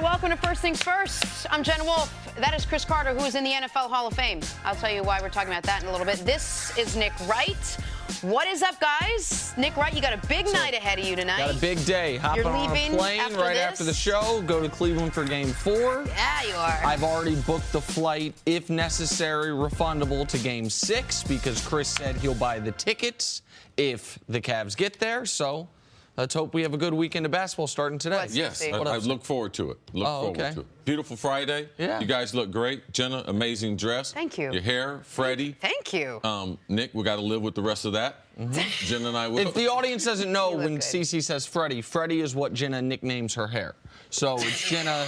and welcome to First Things First. I'm Jen Wolf. That is Chris Carter, who is in the NFL Hall of Fame. I'll tell you why we're talking about that in a little bit. This is Nick Wright. What is up, guys? Nick Wright, you got a big night ahead of you tonight. Got a big day. Hopping on a plane after the show, go to Cleveland for Game 4. Yeah, you are. I've already booked the flight, if necessary, refundable to Game 6 because Chris said he'll buy the tickets if the Cavs get there. So let's hope we have a good weekend of basketball starting today. Yes, I look forward to it. Look forward to it. Beautiful Friday. Yeah. You guys look great. Jenna, amazing dress. Thank you. Your hair, Freddie. Thank you. Nick, we got to live with the rest of that. Jenna and I will. If the audience doesn't know, when Cece says Freddie is what Jenna nicknames her hair. So it's Jenna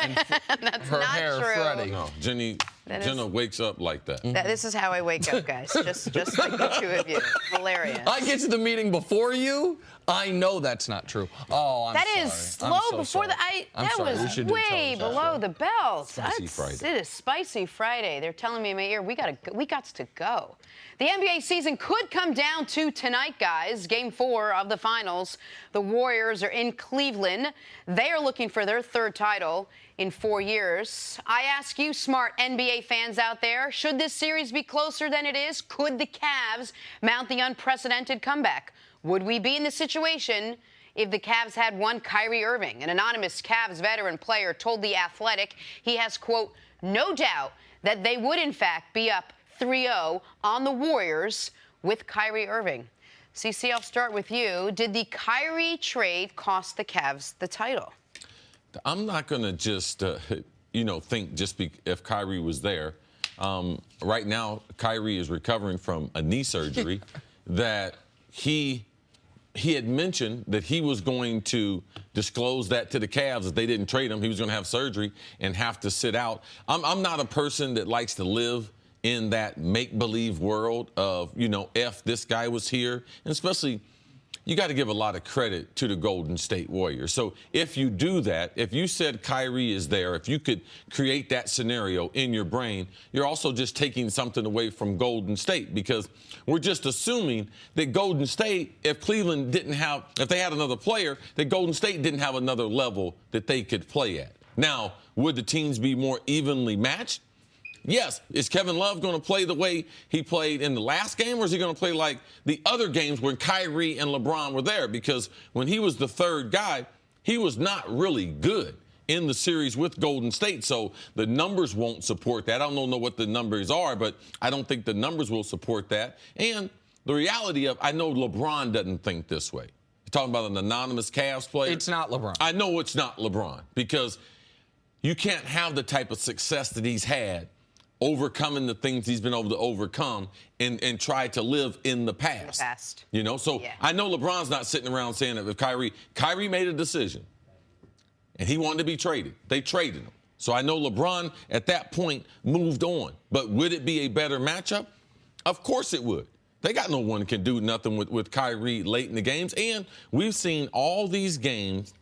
and That's her not hair, true. Freddie. No, Jenna wakes up like that. This is how I wake up, guys. just like the two of you. Hilarious. I get to the meeting before you. I know that's not true. Oh, I'm sorry. That is low before that was way below the belt. Spicy Friday. It is spicy Friday. They're telling me in my ear we got to go. The NBA season could come down to tonight, guys. Game 4 of the finals. The Warriors are in Cleveland. They are looking for their third title in 4 years. I ask you, smart NBA fans out there, should this series be closer than it is? Could the Cavs mount the unprecedented comeback? Would we be in this situation if the Cavs had one Kyrie Irving? An anonymous Cavs veteran player told The Athletic he has, quote, no doubt that they would, in fact, be up 3-0 on the Warriors with Kyrie Irving. CC, I'll start with you. Did the Kyrie trade cost the Cavs the title? I'm not going to just, think just if Kyrie was there. Right now, Kyrie is recovering from a knee surgery that he had mentioned that he was going to disclose that to the Cavs if they didn't trade him. He was going to have surgery and have to sit out. I'm not a person that likes to live in that make-believe world of, if this guy was here. And especially, you got to give a lot of credit to the Golden State Warriors. So if you do that, if you said Kyrie is there, if you could create that scenario in your brain, you're also just taking something away from Golden State because we're just assuming that Golden State, if they had another player, that Golden State didn't have another level that they could play at. Now, would the teams be more evenly matched? Yes. Is Kevin Love going to play the way he played in the last game, or is he going to play like the other games when Kyrie and LeBron were there? Because when he was the third guy, he was not really good in the series with Golden State. So the numbers won't support that. I don't know what the numbers are, but I don't think the numbers will support that. And the reality of, I know LeBron doesn't think this way. You're talking about an anonymous Cavs player? It's not LeBron. I know it's not LeBron because you can't have the type of success that he's had overcoming the things he's been able to overcome and try to live in the past. So yeah. I know LeBron's not sitting around saying that if Kyrie made a decision and he wanted to be traded, they traded him. So I know LeBron at that point moved on. But would it be a better matchup? Of course it would. They got no one can do nothing with Kyrie late in the games. And we've seen all these games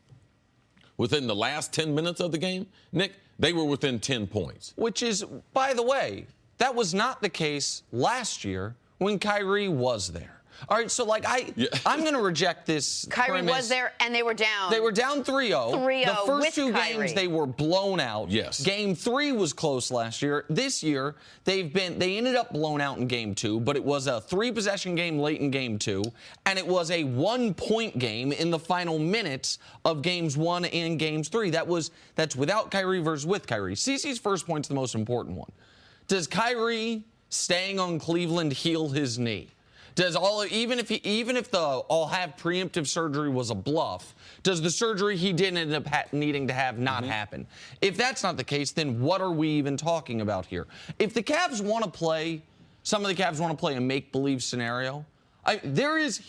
within the last 10 minutes of the game, Nick, they were within 10 points. Which is, by the way, that was not the case last year when Kyrie was there. All right, so, I'm going to reject this Kyrie premise. was there, and they were down. They were down 3-0. 3-0 The first two Kyrie. games, they were blown out. Yes. Game 3 was close last year. This year, they ended up blown out in Game 2, but it was a 3-possession game late in Game 2, and it was a 1-point game in the final minutes of Games 1 and Games 3. That's without Kyrie versus with Kyrie. CeCe's first point's the most important one. Does Kyrie staying on Cleveland heal his knee? Even if the I'll have preemptive surgery was a bluff, does the surgery he did end up needing to have not happen? If that's not the case, then what are we even talking about here? If the Cavs want to play, some of the Cavs want to play a make-believe scenario, there's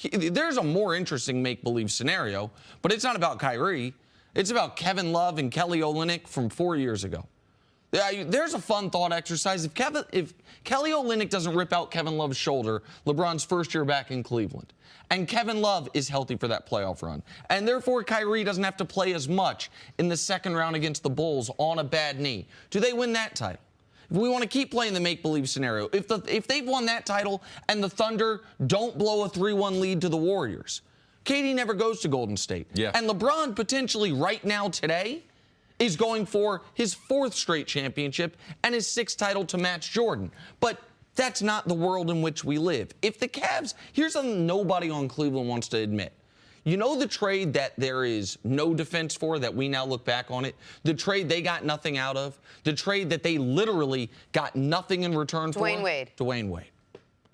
a more interesting make-believe scenario, but it's not about Kyrie. It's about Kevin Love and Kelly Olynyk from 4 years ago. There's a fun thought exercise. If Kelly Olynyk doesn't rip out Kevin Love's shoulder, LeBron's first year back in Cleveland, and Kevin Love is healthy for that playoff run, and therefore Kyrie doesn't have to play as much in the second round against the Bulls on a bad knee, do they win that title? If we want to keep playing the make-believe scenario, if they've won that title and the Thunder don't blow a 3-1 lead to the Warriors, KD never goes to Golden State. Yeah. And LeBron potentially right now today is going for his 4th straight championship and his 6th title to match Jordan. But that's not the world in which we live. If the Cavs, here's something nobody on Cleveland wants to admit. You know the trade that there is no defense for, that we now look back on it? The trade they got nothing out of? The trade that they literally got nothing in return for? Dwayne Wade. Dwayne Wade.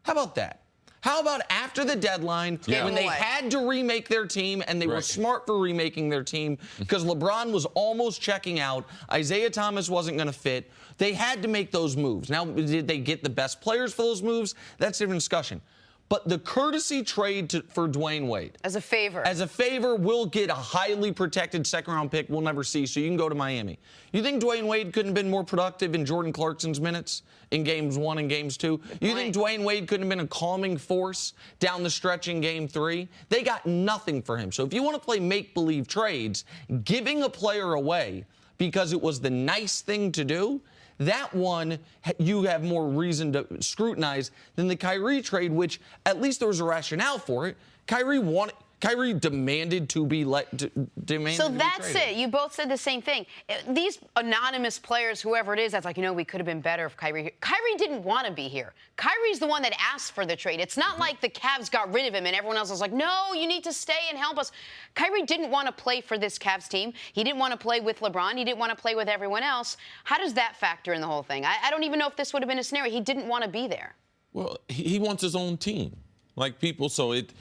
How about that? How about after the deadline, when they had to remake their team, and they were smart for remaking their team because LeBron was almost checking out, Isaiah Thomas wasn't going to fit, they had to make those moves. Now, did they get the best players for those moves? That's a different discussion. But the courtesy trade for Dwayne Wade. As a favor, we'll get a highly protected 2nd-round pick we'll never see, so you can go to Miami. You think Dwayne Wade couldn't have been more productive in Jordan Clarkson's minutes in Games 1 and Games 2? You think Dwayne Wade couldn't have been a calming force down the stretch in Game 3? They got nothing for him. So if you want to play make-believe trades, giving a player away because it was the nice thing to do, that one you have more reason to scrutinize than the Kyrie trade, which at least there was a rationale for it. Kyrie demanded to be demanded. So to be that's traded. it. You both said the same thing. These anonymous players, whoever it is, that's like, we could have been better if Kyrie. Kyrie didn't want to be here. Kyrie's the one that asked for the trade. It's not like the Cavs got rid of him and everyone else was like, no, you need to stay and help us. Kyrie didn't want to play for this Cavs team. He didn't want to play with LeBron. He didn't want to play with everyone else. How does that factor in the whole thing? I don't even know if this would have been a scenario. He didn't want to be there. Well, he wants his own team. Like people, so it,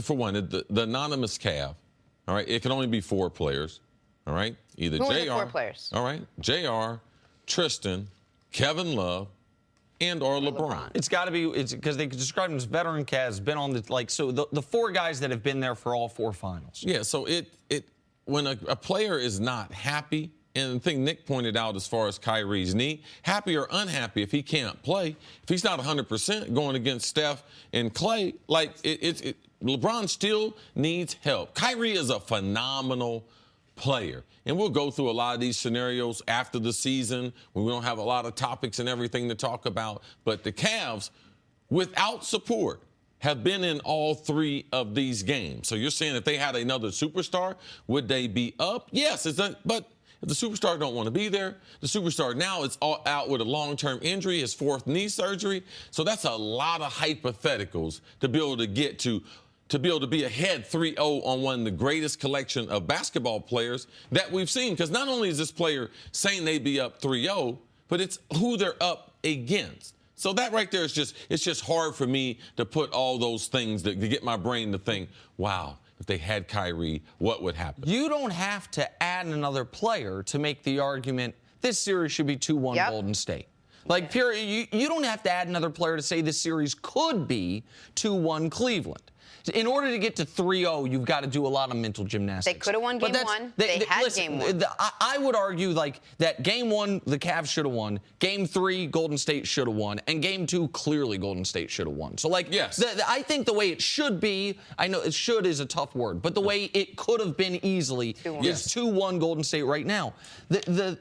for one, the anonymous Cav, all right, it can only be 4 players, all right? Either Who JR. are the 4 players? All right, JR, Tristan, Kevin Love, and or LeBron. It's got to be, it's because they describe him as veteran Cavs, been on the 4 guys that have been there for all 4 finals. Yeah, so when a player is not happy, and the thing Nick pointed out as far as Kyrie's knee, happy or unhappy if he can't play, if he's not 100% going against Steph and Clay, LeBron still needs help. Kyrie is a phenomenal player. And we'll go through a lot of these scenarios after the season when we don't have a lot of topics and everything to talk about. But the Cavs, without support, have been in all 3 of these games. So you're saying if they had another superstar, would they be up? Yes, but if the superstar don't want to be there, the superstar now is all out with a long-term injury, his 4th knee surgery. So that's a lot of hypotheticals to be able to get to be able to be ahead 3-0 on one of the greatest collection of basketball players that we've seen. Because not only is this player saying they'd be up 3-0, but it's who they're up against. So that right there is it's just hard for me to put all those things to get my brain to think, wow, if they had Kyrie, what would happen? You don't have to add another player to make the argument this series should be 2-1 Golden State. Like, period, you don't have to add another player to say this series could be 2-1 Cleveland. In order to get to 3-0, you've got to do a lot of mental gymnastics. They could have won Game 1. They had Game 1. I would argue that Game 1, the Cavs should have won. Game 3, Golden State should have won. And Game 2, clearly Golden State should have won. So, yes. I think the way it should be, I know it should is a tough word, but the way it could have been easily is 2-1 Golden State right now.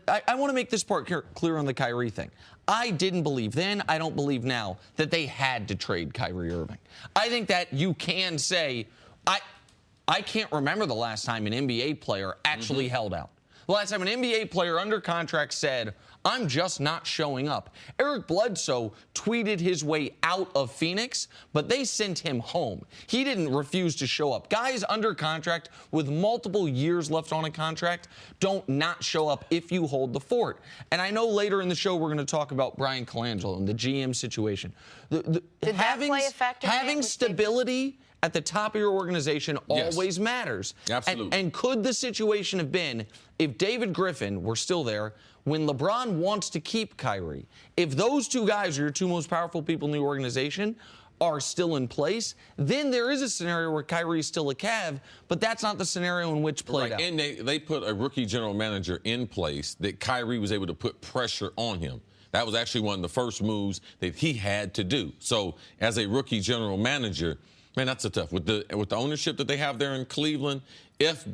I want to make this part clear on the Kyrie thing. I didn't believe then, I don't believe now, that they had to trade Kyrie Irving. I think that you can say, I can't remember the last time an NBA player actually held out. The last time an NBA player under contract said, I'm just not showing up. Eric Bledsoe tweeted his way out of Phoenix, but they sent him home. He didn't refuse to show up. Guys under contract with multiple years left on a contract don't not show up if you hold the fort. And I know later in the show we're going to talk about Brian Colangelo and the GM situation. Did that play a factor? Having stability at the top of your organization always matters. Absolutely. And could the situation have been if David Griffin were still there when LeBron wants to keep Kyrie? If those 2 guys are your 2 most powerful people in the organization are still in place, then there is a scenario where Kyrie is still a Cav, but that's not the scenario in which played out. And they put a rookie general manager in place that Kyrie was able to put pressure on him. That was actually one of the first moves that he had to do. So as a rookie general manager, man, that's a tough. With the ownership that they have there in Cleveland, if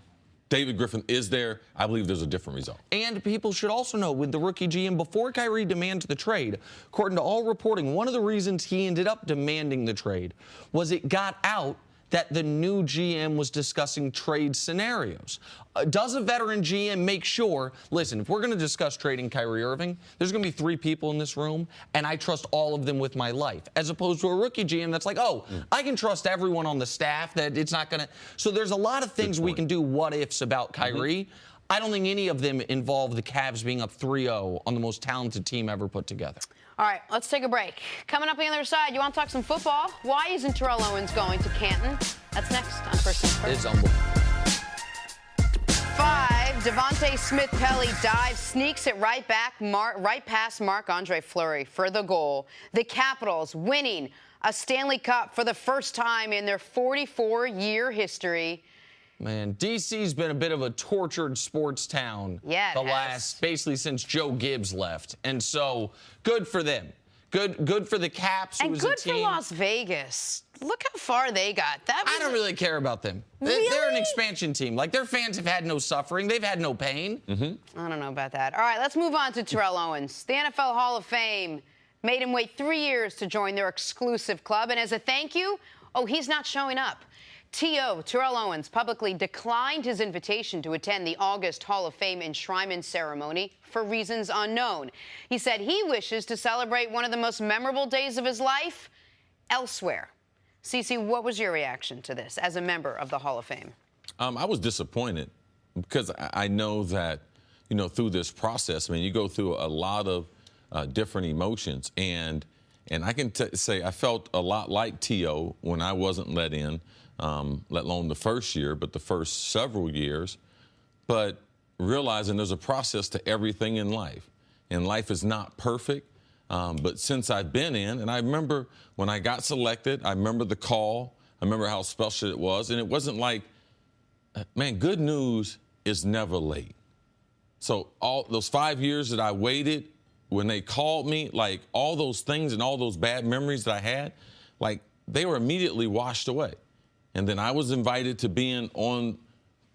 David Griffin is there, I believe there's a different result. And people should also know, with the rookie GM, before Kyrie demands the trade, according to all reporting, one of the reasons he ended up demanding the trade was it got out that the new GM was discussing trade scenarios. Does a veteran GM make sure, listen, if we're going to discuss trading Kyrie Irving, there's going to be 3 people in this room, and I trust all of them with my life, as opposed to a rookie GM that's like, oh, I can trust everyone on the staff, that it's not going to. So there's a lot of things we can do what-ifs about Kyrie. I don't think any of them involve the Cavs being up 3-0 on the most talented team ever put together. All right, let's take a break. Coming up on the other side, you want to talk some football? Why isn't Terrell Owens going to Canton? That's next on First Things First. It's humble. 5, Devontae Smith-Pelly dives, sneaks it right past Marc-Andre Fleury for the goal. The Capitals winning a Stanley Cup for the first time in their 44-year history. Man, D.C.'s been a bit of a tortured sports town basically since Joe Gibbs left. And so, good for them. Good for the Caps. And good for Las Vegas. Look how far they got. I don't really care about them. Really? They're an expansion team. Like, their fans have had no suffering. They've had no pain. I don't know about that. All right, let's move on to Terrell Owens. The NFL Hall of Fame made him wait 3 years to join their exclusive club. And as a thank you, he's not showing up. T.O. Terrell Owens publicly declined his invitation to attend the August Hall of Fame enshrinement ceremony for reasons unknown. He said he wishes to celebrate one of the most memorable days of his life elsewhere. Cece, what was your reaction to this as a member of the Hall of Fame? I was disappointed because I know that, through this process, you go through a lot of different emotions. And I can say I felt a lot like T.O. when I wasn't let in. Let alone the first year, but the first several years. But realizing there's a process to everything in life. And life is not perfect. But since I've been in, and I remember when I got selected, I remember the call. I remember how special it was. And it wasn't like, man, good news is never late. So all those 5 years that I waited, when they called me, like all those things and all those bad memories that I had, like they were immediately washed away. And then I was invited to being on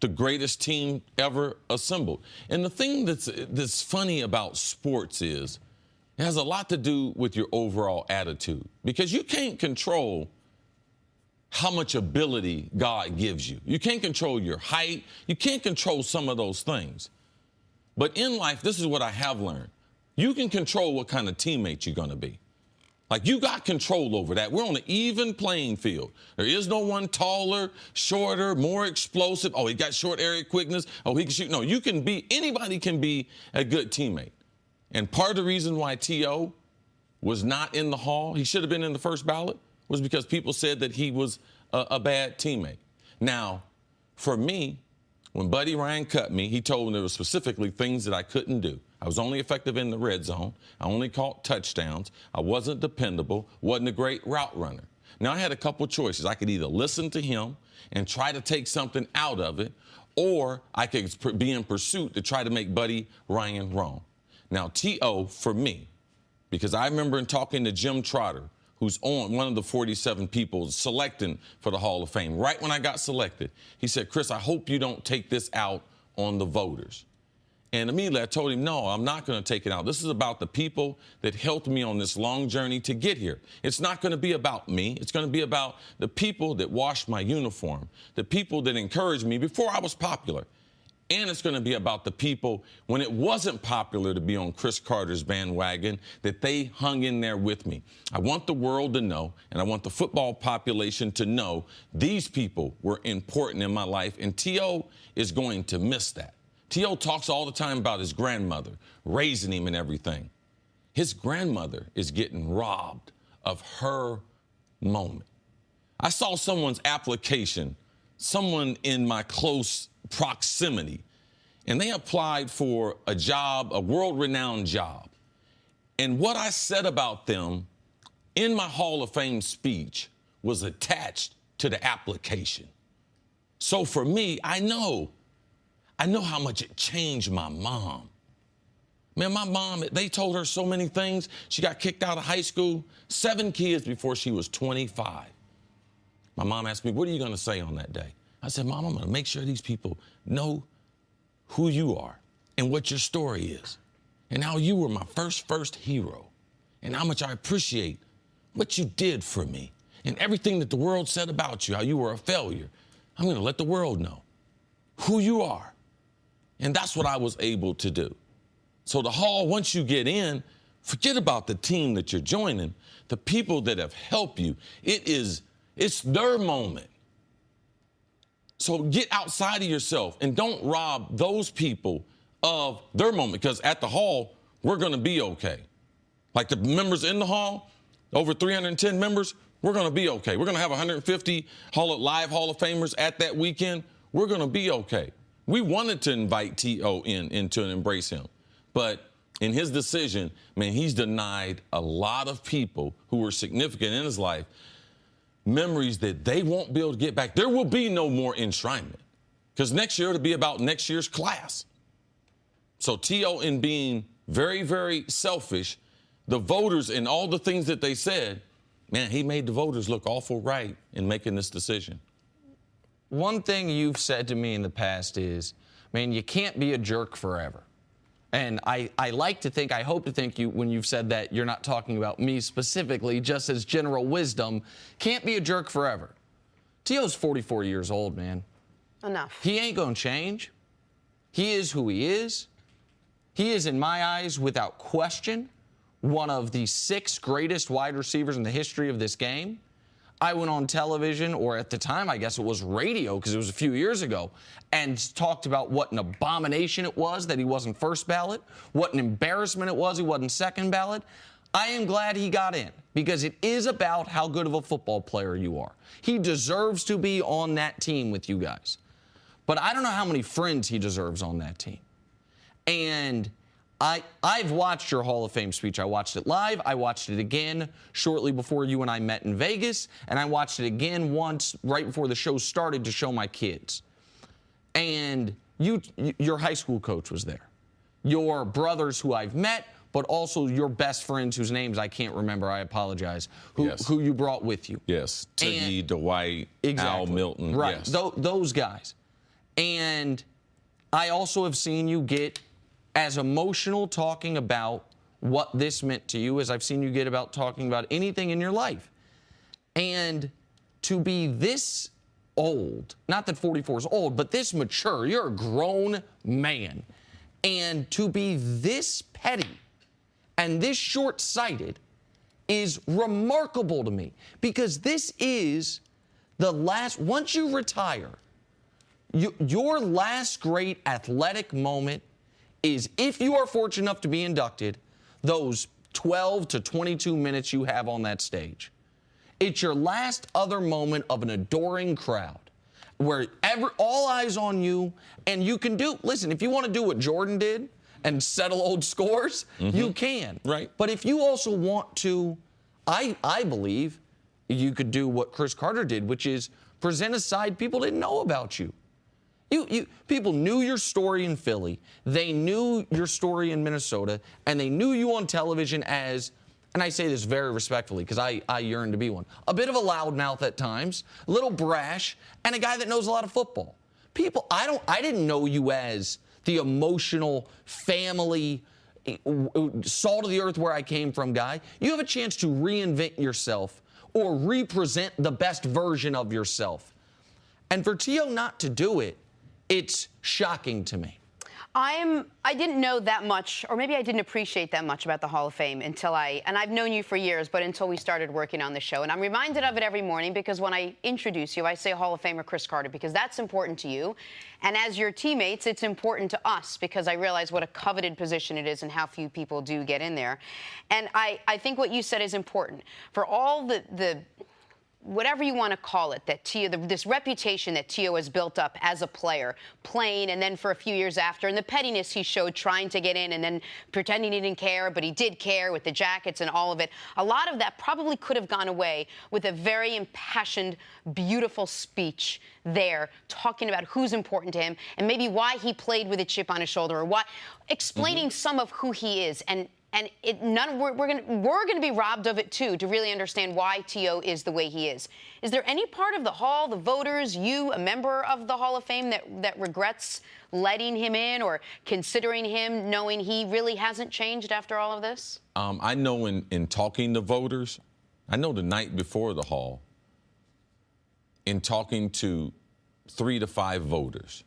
the greatest team ever assembled. And the thing that's funny about sports is it has a lot to do with your overall attitude, because you can't control how much ability God gives you. You can't control your height. You can't control some of those things. But in life, this is what I have learned. You can control what kind of teammate you're going to be. Like, you got control over that. We're on an even playing field. There is no one taller, shorter, more explosive. Oh, he got short area quickness. Oh, he can shoot. No, anybody can be a good teammate. And part of the reason why T.O. was not in the Hall, he should have been in the first ballot, was because people said that he was a bad teammate. Now, for me, when Buddy Ryan cut me, he told me there were specifically things that I couldn't do. I was only effective in the red zone. I only caught touchdowns. I wasn't dependable, wasn't a great route runner. Now, I had a couple choices. I could either listen to him and try to take something out of it, or I could be in pursuit to try to make Buddy Ryan wrong. Now, T.O., for me, because I remember in talking to Jim Trotter, who's on one of the 47 people selecting for the Hall of Fame, right when I got selected, he said, Chris, I hope you don't take this out on the voters. And immediately I told him, no, I'm not going to take it out. This is about the people that helped me on this long journey to get here. It's not going to be about me. It's going to be about the people that washed my uniform, the people that encouraged me before I was popular. And it's going to be about the people, when it wasn't popular to be on Chris Carter's bandwagon, that they hung in there with me. I want the world to know, and I want the football population to know, these people were important in my life, and T.O. is going to miss that. T.O. talks all the time about his grandmother raising him and everything. His grandmother is getting robbed of her moment. I saw someone's application, someone in my close proximity, and they applied for a job, a world-renowned job. And what I said about them in my Hall of Fame speech was attached to the application. So for me, I know how much it changed my mom. Man, my mom, they told her so many things. She got kicked out of high school, 7 kids before she was 25. My mom asked me, what are you going to say on that day? I said, Mom, I'm going to make sure these people know who you are and what your story is and how you were my first hero and how much I appreciate what you did for me and everything that the world said about you, how you were a failure, I'm going to let the world know who you are. And that's what I was able to do. So the Hall, once you get in, forget about the team that you're joining, the people that have helped you. It's their moment. So get outside of yourself and don't rob those people of their moment, because at the Hall, we're going to be okay. Like the members in the Hall, over 310 members, we're going to be okay. We're going to have 150 live Hall of Famers at that weekend. We're going to be okay. We wanted to invite T.O. in to embrace him. But in his decision, man, he's denied a lot of people who were significant in his life memories that they won't be able to get back. There will be no more enshrinement, because next year it'll be about next year's class. So T.O. in being very, very selfish, the voters and all the things that they said, man, he made the voters look awful right in making this decision. One thing you've said to me in the past is, man, you can't be a jerk forever. And I like to think, I hope to think when you've said that, you're not talking about me specifically, just as general wisdom. Can't be a jerk forever. T.O.'s 44 years old, man. Enough. He ain't going to change. He is who he is. He is, in my eyes, without question, one of the 6 greatest wide receivers in the history of this game. I went on television, or at the time, I guess it was radio, because it was a few years ago, and talked about what an abomination it was that he wasn't first ballot, what an embarrassment it was he wasn't second ballot. I am glad he got in, because it is about how good of a football player you are. He deserves to be on that team with you guys. But I don't know how many friends he deserves on that team. And I've watched your Hall of Fame speech. I watched it live. I watched it again shortly before you and I met in Vegas. And I watched it again once right before the show started to show my kids. And your high school coach was there. Your brothers who I've met, but also your best friends whose names I can't remember. I apologize. Who you brought with you. Yes. Tiggy, Dwight, exactly. Al Milton. Right. Yes. Those guys. And I also have seen you get as emotional talking about what this meant to you as I've seen you get about talking about anything in your life. And to be this old, not that 44 is old, but this mature, you're a grown man. And to be this petty and this short-sighted is remarkable to me, because this is the last, once you retire, your last great athletic moment is, if you are fortunate enough to be inducted, those 12 to 22 minutes you have on that stage. It's your last other moment of an adoring crowd where all eyes on you, and you can listen, if you want to do what Jordan did and settle old scores, you can. Right. But if you also want to, I believe you could do what Chris Carter did, which is present a side people didn't know about you. People knew your story in Philly, they knew your story in Minnesota, and they knew you on television as, and I say this very respectfully because I yearn to be one, a bit of a loudmouth at times, a little brash, and a guy that knows a lot of football. People, I didn't know you as the emotional family, salt of the earth where I came from guy. You have a chance to reinvent yourself or represent the best version of yourself. And for T.O. not to do it, it's shocking to me. I didn't know that much, or maybe I didn't appreciate that much about the Hall of Fame until and I've known you for years, but until we started working on the show. And I'm reminded of it every morning because when I introduce you, I say Hall of Famer Chris Carter, because that's important to you. And as your teammates, it's important to us because I realize what a coveted position it is and how few people do get in there. And I think what you said is important. For all the whatever you want to call it, that T.O., this reputation that T.O. has built up as a player, playing, and then for a few years after, and the pettiness he showed trying to get in and then pretending he didn't care, but he did care with the jackets and all of it. A lot of that probably could have gone away with a very impassioned, beautiful speech there, talking about who's important to him and maybe why he played with a chip on his shoulder, or what, explaining some of who he is. And we're going to be robbed of it, too, to really understand why T.O. is the way he is. Is there any part of the Hall, the voters, you, a member of the Hall of Fame, that regrets letting him in or considering him, knowing he really hasn't changed after all of this? I know in talking to voters, I know the night before the Hall, in talking to 3 to 5 voters,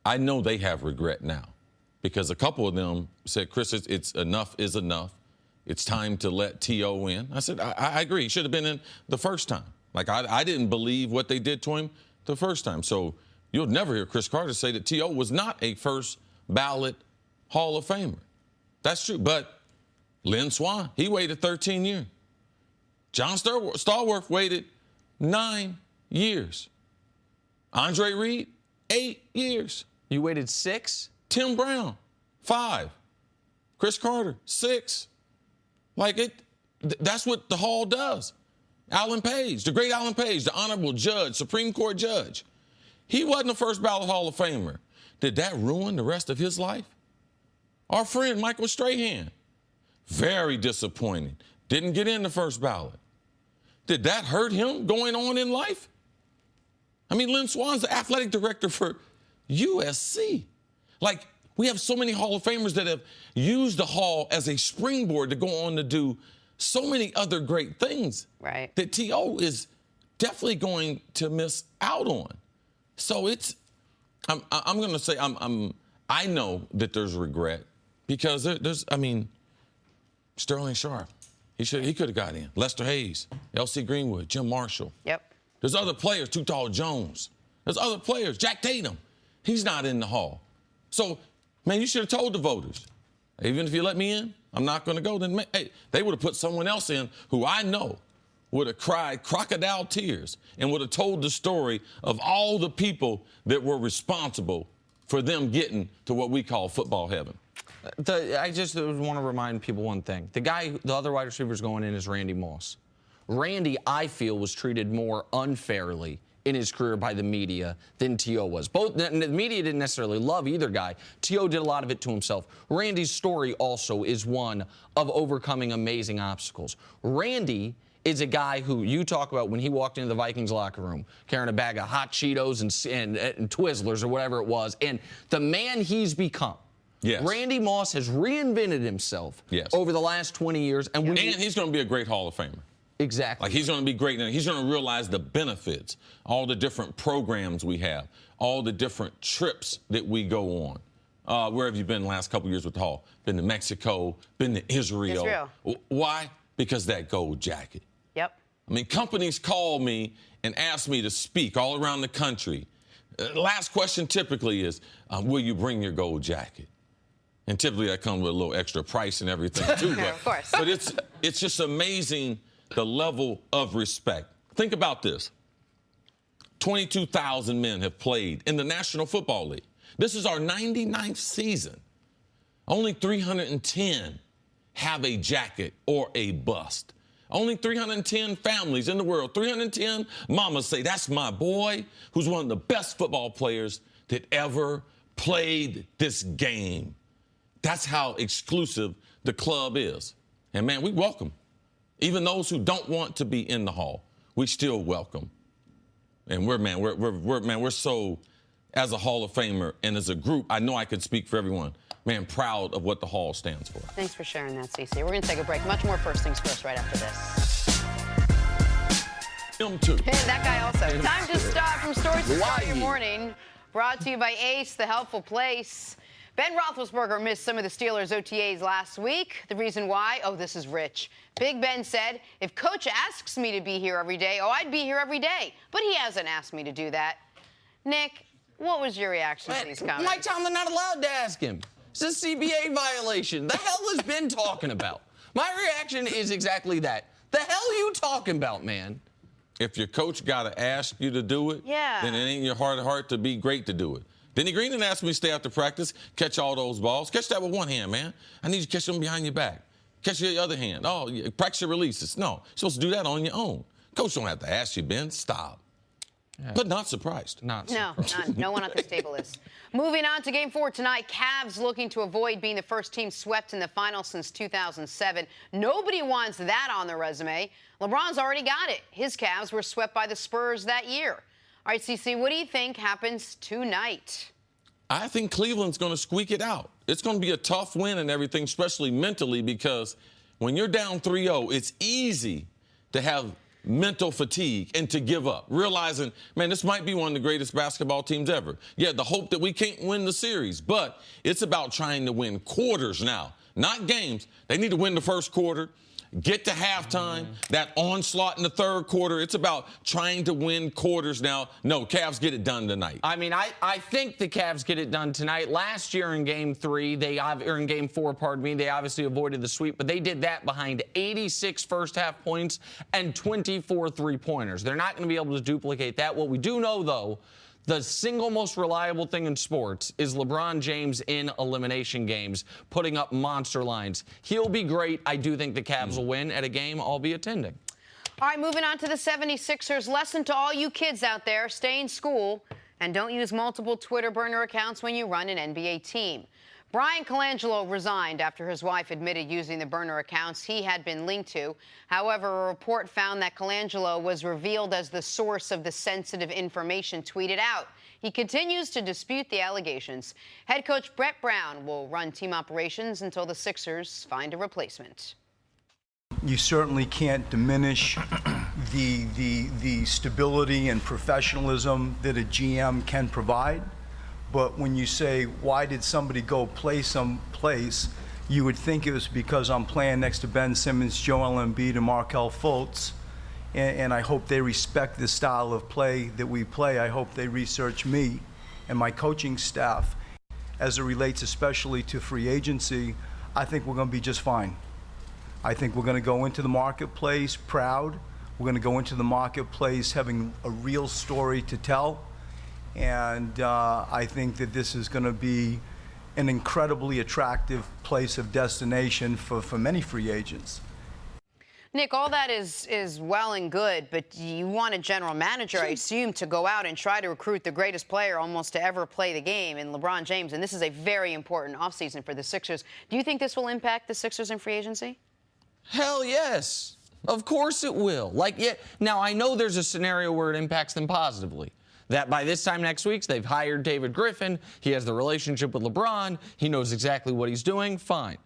I know they have regret now because a couple of them said, Chris, it's enough is enough. It's time to let T.O. in. I said, I agree. He should have been in the first time. Like, I didn't believe what they did to him the first time. So you'll never hear Chris Carter say that T.O. was not a first ballot Hall of Famer. That's true. But Lynn Swann, he waited 13 years. John Stallworth waited 9 years. Andre Reed, 8 years. You waited 6? Tim Brown, 5. Chris Carter, 6. That's what the Hall does. Alan Page, the great Alan Page, the honorable judge, Supreme Court judge. He wasn't a first ballot Hall of Famer. Did that ruin the rest of his life? Our friend Michael Strahan, very disappointing. Didn't get in the first ballot. Did that hurt him going on in life? I mean, Lynn Swann's the athletic director for USC. Like, we have so many Hall of Famers that have used the Hall as a springboard to go on to do so many other great things. Right. That T.O. is definitely going to miss out on. So I'm going to say I know that there's regret because there's Sterling Sharp. He could have got in. Lester Hayes, L.C. Greenwood, Jim Marshall. Yep. There's other players, Too Tall Jones. There's other players, Jack Tatum. He's not in the Hall. So, man, you should have told the voters, even if you let me in, I'm not going to go. Then, hey, they would have put someone else in who I know would have cried crocodile tears and would have told the story of all the people that were responsible for them getting to what we call football heaven. I just want to remind people one thing. The other wide receivers going in is Randy Moss. Randy, I feel, was treated more unfairly in his career by the media than T.O. was. The media didn't necessarily love either guy. T.O. did a lot of it to himself. Randy's story also is one of overcoming amazing obstacles. Randy is a guy who you talk about when he walked into the Vikings locker room carrying a bag of hot Cheetos and Twizzlers or whatever it was, and the man he's become. Yes. Randy Moss has reinvented himself over the last 20 years. And he's going to be a great Hall of Famer. Exactly. Like, he's going to be great. He's going to realize the benefits, all the different programs we have, all the different trips that we go on. Where have you been the last couple years with the Hall? Been to Mexico, been to Israel. Why? Because that gold jacket. Yep. I mean, companies call me and ask me to speak all around the country. Last question typically is, will you bring your gold jacket? And typically that comes with a little extra price and everything, too. But, of course. But it's just amazing the level of respect. Think about this. 22,000 men have played in the National Football League. This is our 99th season. Only 310 have a jacket or a bust. Only 310 families in the world, 310 mamas say, that's my boy who's one of the best football players that ever played this game. That's how exclusive the club is. And, man, we welcome. Even those who don't want to be in the Hall, we still welcome. And we're so, as a Hall of Famer and as a group, I know I could speak for everyone, man, proud of what the Hall stands for. Thanks for sharing that, CC. We're going to take a break. Much more First Things First right after this. Him too. And that guy also. Time to stop from Stories to Start Your Morning. Brought to you by Ace, the helpful place. Ben Roethlisberger missed some of the Steelers' OTAs last week. The reason why? Oh, this is rich. Big Ben said, if Coach asks me to be here every day, I'd be here every day. But he hasn't asked me to do that. Nick, what was your reaction to these comments? Mike Tomlin not allowed to ask him. It's a CBA violation. The hell has Ben talking about? My reaction is exactly that. The hell are you talking about, man? If your coach got to ask you to do it, then it ain't in your heart of heart to be great to do it. Denny Green didn't ask me to stay after practice, catch all those balls. Catch that with one hand, man. I need you to catch them behind your back. Catch your other hand. Oh, practice your releases. No, you're supposed to do that on your own. Coach don't have to ask you, Ben. Stop. Yeah. But not surprised. No one at this table is. Moving on to Game 4 tonight, Cavs looking to avoid being the first team swept in the finals since 2007. Nobody wants that on their resume. LeBron's already got it. His Cavs were swept by the Spurs that year. All right, CC, what do you think happens tonight? I think Cleveland's going to squeak it out. It's going to be a tough win and everything, especially mentally, because when you're down 3-0, it's easy to have mental fatigue and to give up, realizing, man, this might be one of the greatest basketball teams ever. Yeah, the hope that we can't win the series, but it's about trying to win quarters now, not games. They need to win the first quarter, get to halftime, that onslaught in the third quarter. It's about trying to win quarters now. No, Cavs get it done tonight. I mean, I think the Cavs get it done tonight. Last year in Game 3, or in Game 4, pardon me, they obviously avoided the sweep, but they did that behind 86 first-half points and 24 three-pointers. They're not going to be able to duplicate that. What we do know, though, the single most reliable thing in sports is LeBron James in elimination games, putting up monster lines. He'll be great. I do think the Cavs will win at a game I'll be attending. All right, moving on to the 76ers. Lesson to all you kids out there, stay in school and don't use multiple Twitter burner accounts when you run an NBA team. Brian Colangelo resigned after his wife admitted using the burner accounts he had been linked to. However, a report found that Colangelo was revealed as the source of the sensitive information tweeted out. He continues to dispute the allegations. Head coach Brett Brown will run team operations until the Sixers find a replacement. You certainly can't diminish the stability and professionalism that a GM can provide. But when you say, why did somebody go play someplace, you would think it was because I'm playing next to Ben Simmons, Joel Embiid, and Markelle Fultz. And I hope they respect the style of play that we play. I hope they research me and my coaching staff. As it relates especially to free agency, I think we're going to be just fine. I think we're going to go into the marketplace proud. We're going to go into the marketplace having a real story to tell. And I think that this is going to be an incredibly attractive place of destination for many free agents. Nick, all that is well and good, but you want a general manager, I assume, to go out and try to recruit the greatest player almost to ever play the game in LeBron James, and this is a very important offseason for the Sixers. Do you think this will impact the Sixers in free agency? Hell yes. Of course it will. Now, I know there's a scenario where it impacts them positively. That by this time next week, they've hired David Griffin. He has the relationship with LeBron. He knows exactly what he's doing. Fine.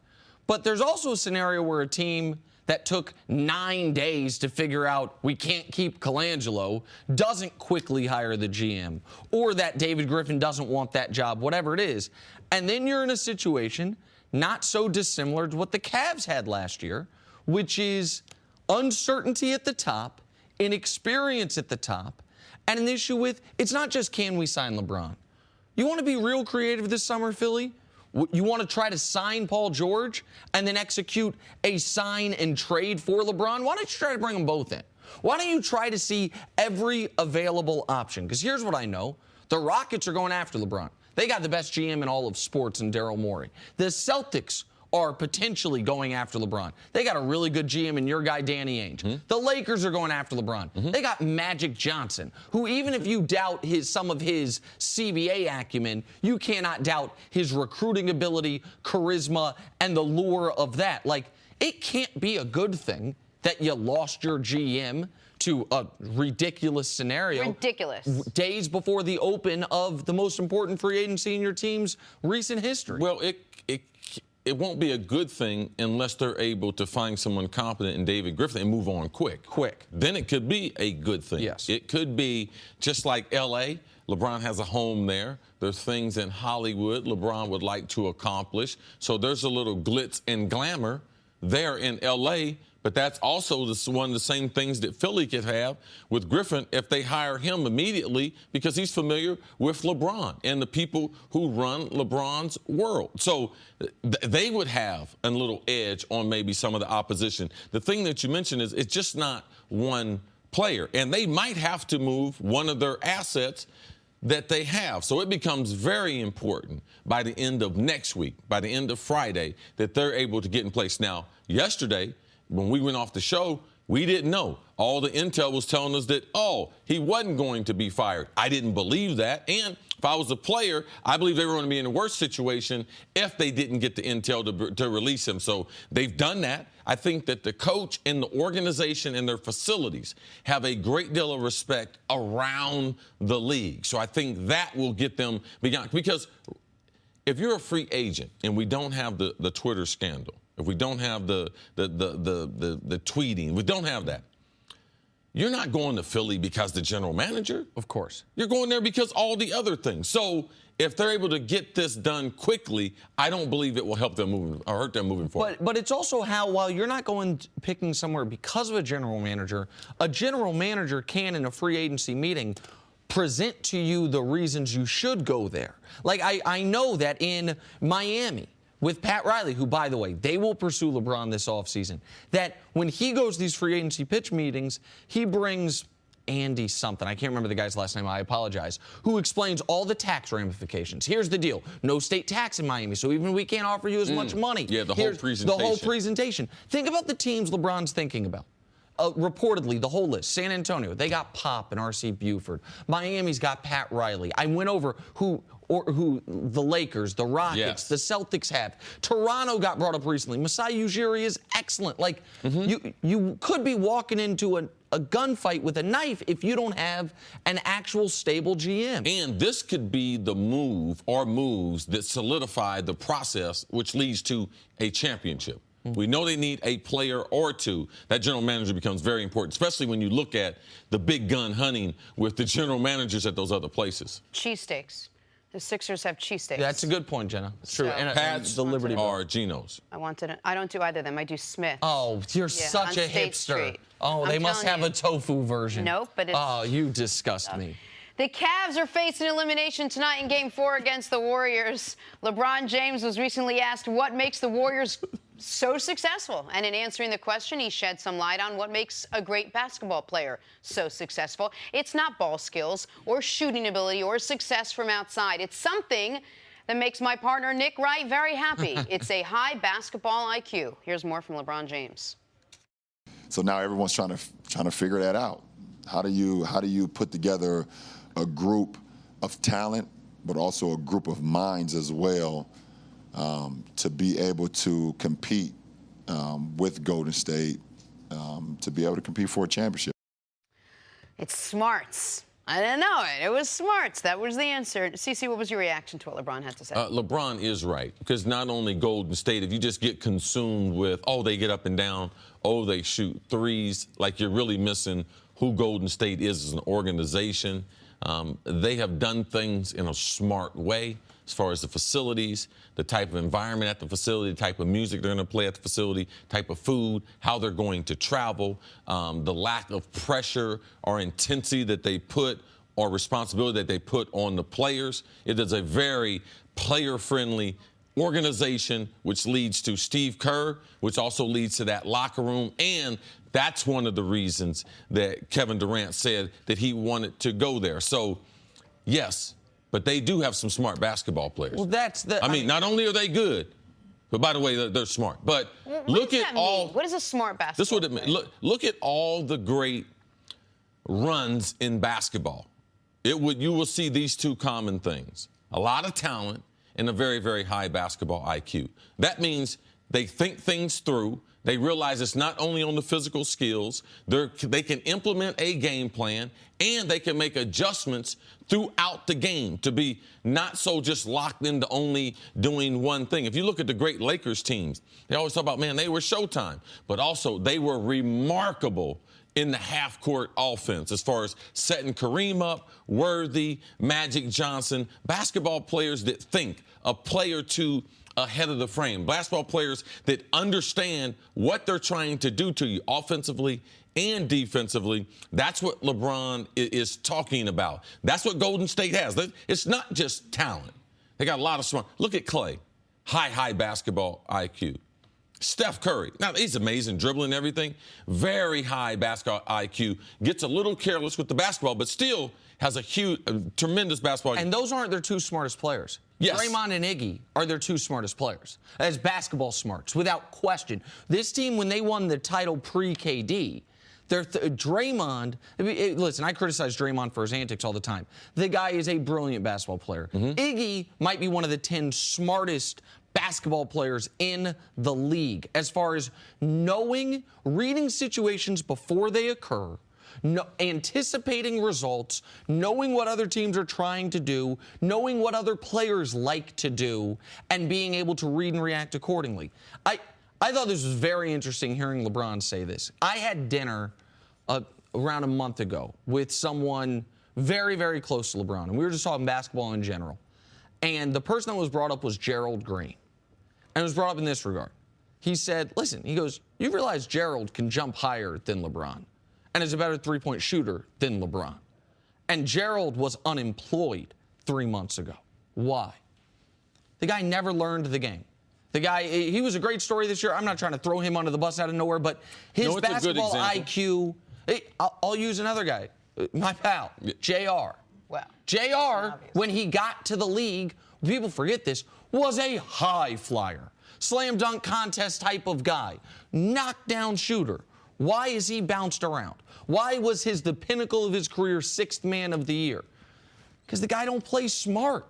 But there's also a scenario where a team that took 9 days to figure out we can't keep Colangelo doesn't quickly hire the GM, or that David Griffin doesn't want that job, whatever it is. And then you're in a situation not so dissimilar to what the Cavs had last year, which is uncertainty at the top, inexperience at the top, and an issue with, it's not just can we sign LeBron. You want to be real creative this summer, Philly? You want to try to sign Paul George and then execute a sign and trade for LeBron? Why don't you try to bring them both in? Why don't you try to see every available option? Because here's what I know. The Rockets are going after LeBron. They got the best GM in all of sports in Daryl Morey. The Celtics are potentially going after LeBron. They got a really good GM in your guy, Danny Ainge. The Lakers are going after LeBron. They got Magic Johnson, who even if you doubt some of his CBA acumen, you cannot doubt his recruiting ability, charisma, and the lure of that. It can't be a good thing that you lost your GM to a ridiculous scenario. Ridiculous. Days before the open of the most important free agency in your team's recent history. Well, it won't be a good thing unless they're able to find someone competent in David Griffin and move on quick. Then it could be a good thing. Yes. It could be just like L.A. LeBron has a home there. There's things in Hollywood LeBron would like to accomplish. So there's a little glitz and glamour there in L.A., but that's also one of the same things that Philly could have with Griffin if they hire him immediately because he's familiar with LeBron and the people who run LeBron's world. So they would have a little edge on maybe some of the opposition. The thing that you mentioned is it's just not one player, and they might have to move one of their assets that they have. So it becomes very important by the end of next week, by the end of Friday, that they're able to get in place. Now, yesterday, when we went off the show, we didn't know. All the intel was telling us that, he wasn't going to be fired. I didn't believe that. And if I was a player, I believe they were going to be in a worse situation if they didn't get the intel to release him. So they've done that. I think that the coach and the organization and their facilities have a great deal of respect around the league. So I think that will get them beyond. Because if you're a free agent and we don't have the Twitter scandal, if we don't have the tweeting, we don't have that, you're not going to Philly because the general manager. Of course. You're going there because all the other things. So if they're able to get this done quickly, I don't believe it will help them move or hurt them moving forward. But it's also how, while you're not picking somewhere because of a general manager can, in a free agency meeting, present to you the reasons you should go there. Like, I know that in Miami, with Pat Riley, who, by the way, they will pursue LeBron this offseason, that when he goes to these free agency pitch meetings, he brings Andy something, I can't remember the guy's last name, I apologize, who explains all the tax ramifications. Here's the deal. No state tax in Miami, so even we can't offer you as much money. Yeah, the whole presentation. The whole presentation. Think about the teams LeBron's thinking about. Reportedly, the whole list. San Antonio, they got Pop and R.C. Buford. Miami's got Pat Riley. I went over who the Lakers, the Rockets, the Celtics have. Toronto got brought up recently. Masai Ujiri is excellent. Like, you could be walking into a gunfight with a knife if you don't have an actual stable GM. And this could be the move or moves that solidify the process, which leads to a championship. We know they need a player or two. That general manager becomes very important, especially when you look at the big gun hunting with the general managers at those other places. Cheesesteaks. The Sixers have cheesesteaks. Yeah, that's a good point, Jenna. It's true. And Pat's the Liberty or Geno's. I don't do either of them. I do Smith. Oh, you're such a State hipster. Street. Oh, they must have a tofu version. Nope, but it's... Oh, you disgust me. The Cavs are facing elimination tonight in Game 4 against the Warriors. LeBron James was recently asked what makes the Warriors so successful. And in answering the question, he shed some light on what makes a great basketball player so successful. It's not ball skills or shooting ability or success from outside. It's something that makes my partner Nick Wright very happy. It's a high basketball IQ. Here's more from LeBron James. So now everyone's trying to figure that out. How do you put together a group of talent, but also a group of minds as well, to be able to compete with Golden State, to be able to compete for a championship? It's smarts. I didn't know it. It was smarts. That was the answer. CeCe, what was your reaction to what LeBron had to say? LeBron is right, because not only Golden State, if you just get consumed with, oh, they get up and down, oh, they shoot threes, like you're really missing who Golden State is as an organization. They have done things in a smart way as far as the facilities, the type of environment at the facility, the type of music they're going to play at the facility, type of food, how they're going to travel, the lack of pressure or intensity that they put or responsibility that they put on the players. It is a very player-friendly organization, which leads to Steve Kerr, which also leads to that locker room. And that's one of the reasons that Kevin Durant said that he wanted to go there. So, yes, but they do have some smart basketball players. Well, I mean, not only are they good, but by the way, they're smart. But look at all. What is a smart basketball? This is what it means. Look at all the great runs in basketball. You will see these two common things: a lot of talent and a very, very high basketball IQ. That means they think things through. They realize it's not only on the physical skills. They can implement a game plan, and they can make adjustments throughout the game to be not so just locked into only doing one thing. If you look at the great Lakers teams, they always talk about, man, they were Showtime, but also they were remarkable in the half-court offense as far as setting Kareem up, Worthy, Magic Johnson, basketball players that think a play or two ahead of the frame, basketball players that understand what they're trying to do to you offensively and defensively. That's what LeBron is talking about. That's what Golden State has. It's not just talent. They got a lot of smart. Look at Clay, high basketball IQ. Steph Curry, now he's amazing, dribbling everything, very high basketball IQ, gets a little careless with the basketball, but still has a tremendous basketball IQ. And those aren't their two smartest players. Yes. Draymond and Iggy are their two smartest players as basketball smarts, without question. This team, when they won the title pre-KD, Draymond, listen, I criticize Draymond for his antics all the time. The guy is a brilliant basketball player. Iggy might be one of the 10 smartest basketball players in the league as far as reading situations before they occur, anticipating results, knowing what other teams are trying to do, knowing what other players like to do, and being able to read and react accordingly. I thought this was very interesting hearing LeBron say this. I had dinner around a month ago with someone very, very close to LeBron, and we were just talking basketball in general. And the person that was brought up was Gerald Green. And it was brought up in this regard. He said, listen, he goes, you realize Gerald can jump higher than LeBron and is a better three-point shooter than LeBron. And Gerald was unemployed 3 months ago. Why? The guy never learned the game. The guy, he was a great story this year. I'm not trying to throw him under the bus out of nowhere, but his basketball IQ, I'll use another guy, my pal, JR. Wow. JR, when he got to the league, people forget this, was a high flyer. Slam dunk contest type of guy. Knockdown shooter. Why is he bounced around? Why was the pinnacle of his career 6th man of the year? Because the guy don't play smart.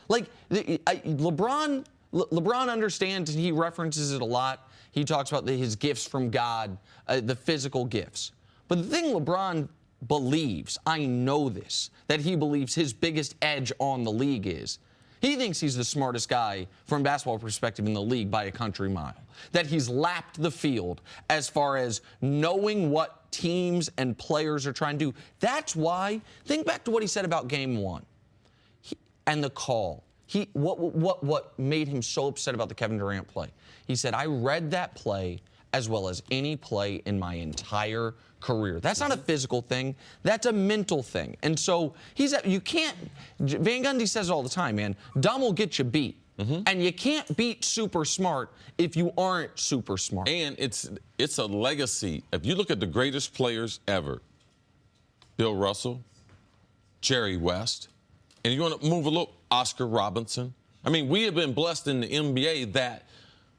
Like, LeBron understands, and he references it a lot. He talks about his gifts from God, the physical gifts. But the thing LeBron believes, I know this, that he believes his biggest edge on the league is, he thinks he's the smartest guy from a basketball perspective in the league by a country mile. That he's lapped the field as far as knowing what teams and players are trying to do. That's why, think back to what he said about Game 1 and the call. What made him so upset about the Kevin Durant play? He said, I read that play as well as any play in my entire career. That's not a physical thing. That's a mental thing. And so you can't, Van Gundy says it all the time, man, dumb will get you beat. And you can't beat super smart if you aren't super smart. And it's a legacy. If you look at the greatest players ever, Bill Russell, Jerry West, and you want to move a little, Oscar Robertson. I mean, we have been blessed in the NBA that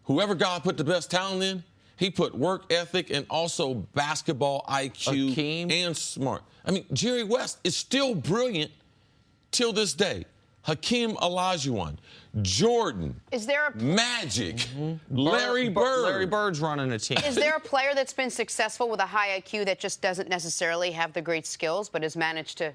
whoever God put the best talent in, he put work ethic and also basketball IQ and smart. I mean, Jerry West is still brilliant till this day. Hakeem Olajuwon, Jordan, is there a Magic, Larry Bird. Larry Bird's running a team. Is there a player that's been successful with a high IQ that just doesn't necessarily have the great skills but has managed to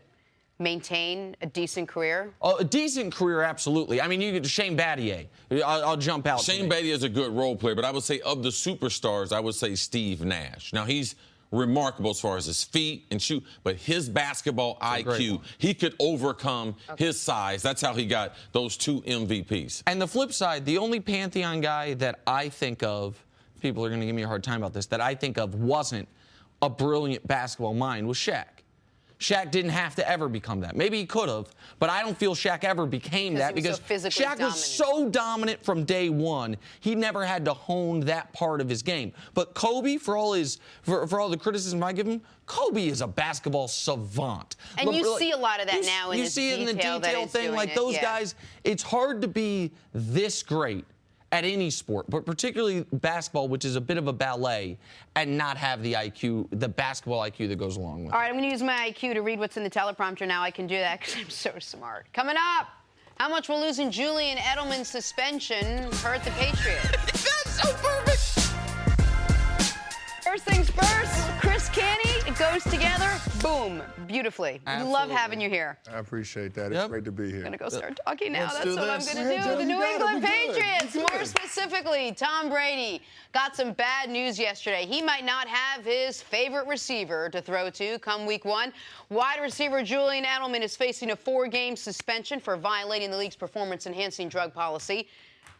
maintain a decent career? Oh, a decent career, absolutely. I mean, you get Shane Battier. I'll jump out. Shane Battier is a good role player, but I would say of the superstars, I would say Steve Nash. Now, he's remarkable as far as his feet and shoot, but his basketball IQ, he could overcome his size. That's how he got those 2 MVPs. And the flip side, the only Pantheon guy that I think of, people are going to give me a hard time about this, that I think of wasn't a brilliant basketball mind was Shaq. Shaq didn't have to ever become that. Maybe he could have, but I don't feel Shaq ever became that because Shaq was so dominant from day one. He never had to hone that part of his game. But Kobe, for all the criticism I give him, Kobe is a basketball savant. And you see a lot of that now in you see it in the detail thing, like those guys. It's hard to be this great at any sport, but particularly basketball, which is a bit of a ballet, and not have the IQ, the basketball IQ that goes along with it. All right, I'm going to use my IQ to read what's in the teleprompter now. I can do that because I'm so smart. Coming up, how much will losing Julian Edelman's suspension hurt the Patriots? That's so perfect! First things first, Chris Canty, it goes together, boom, beautifully. Absolutely. Love having you here. I appreciate that. It's great to be here. I'm going to go start talking now. Let's That's do what I'm this. going to do. The New England Patriots, more specifically, Tom Brady got some bad news yesterday. He might not have his favorite receiver to throw to come week 1. Wide receiver Julian Edelman is facing a 4-game suspension for violating the league's performance-enhancing drug policy.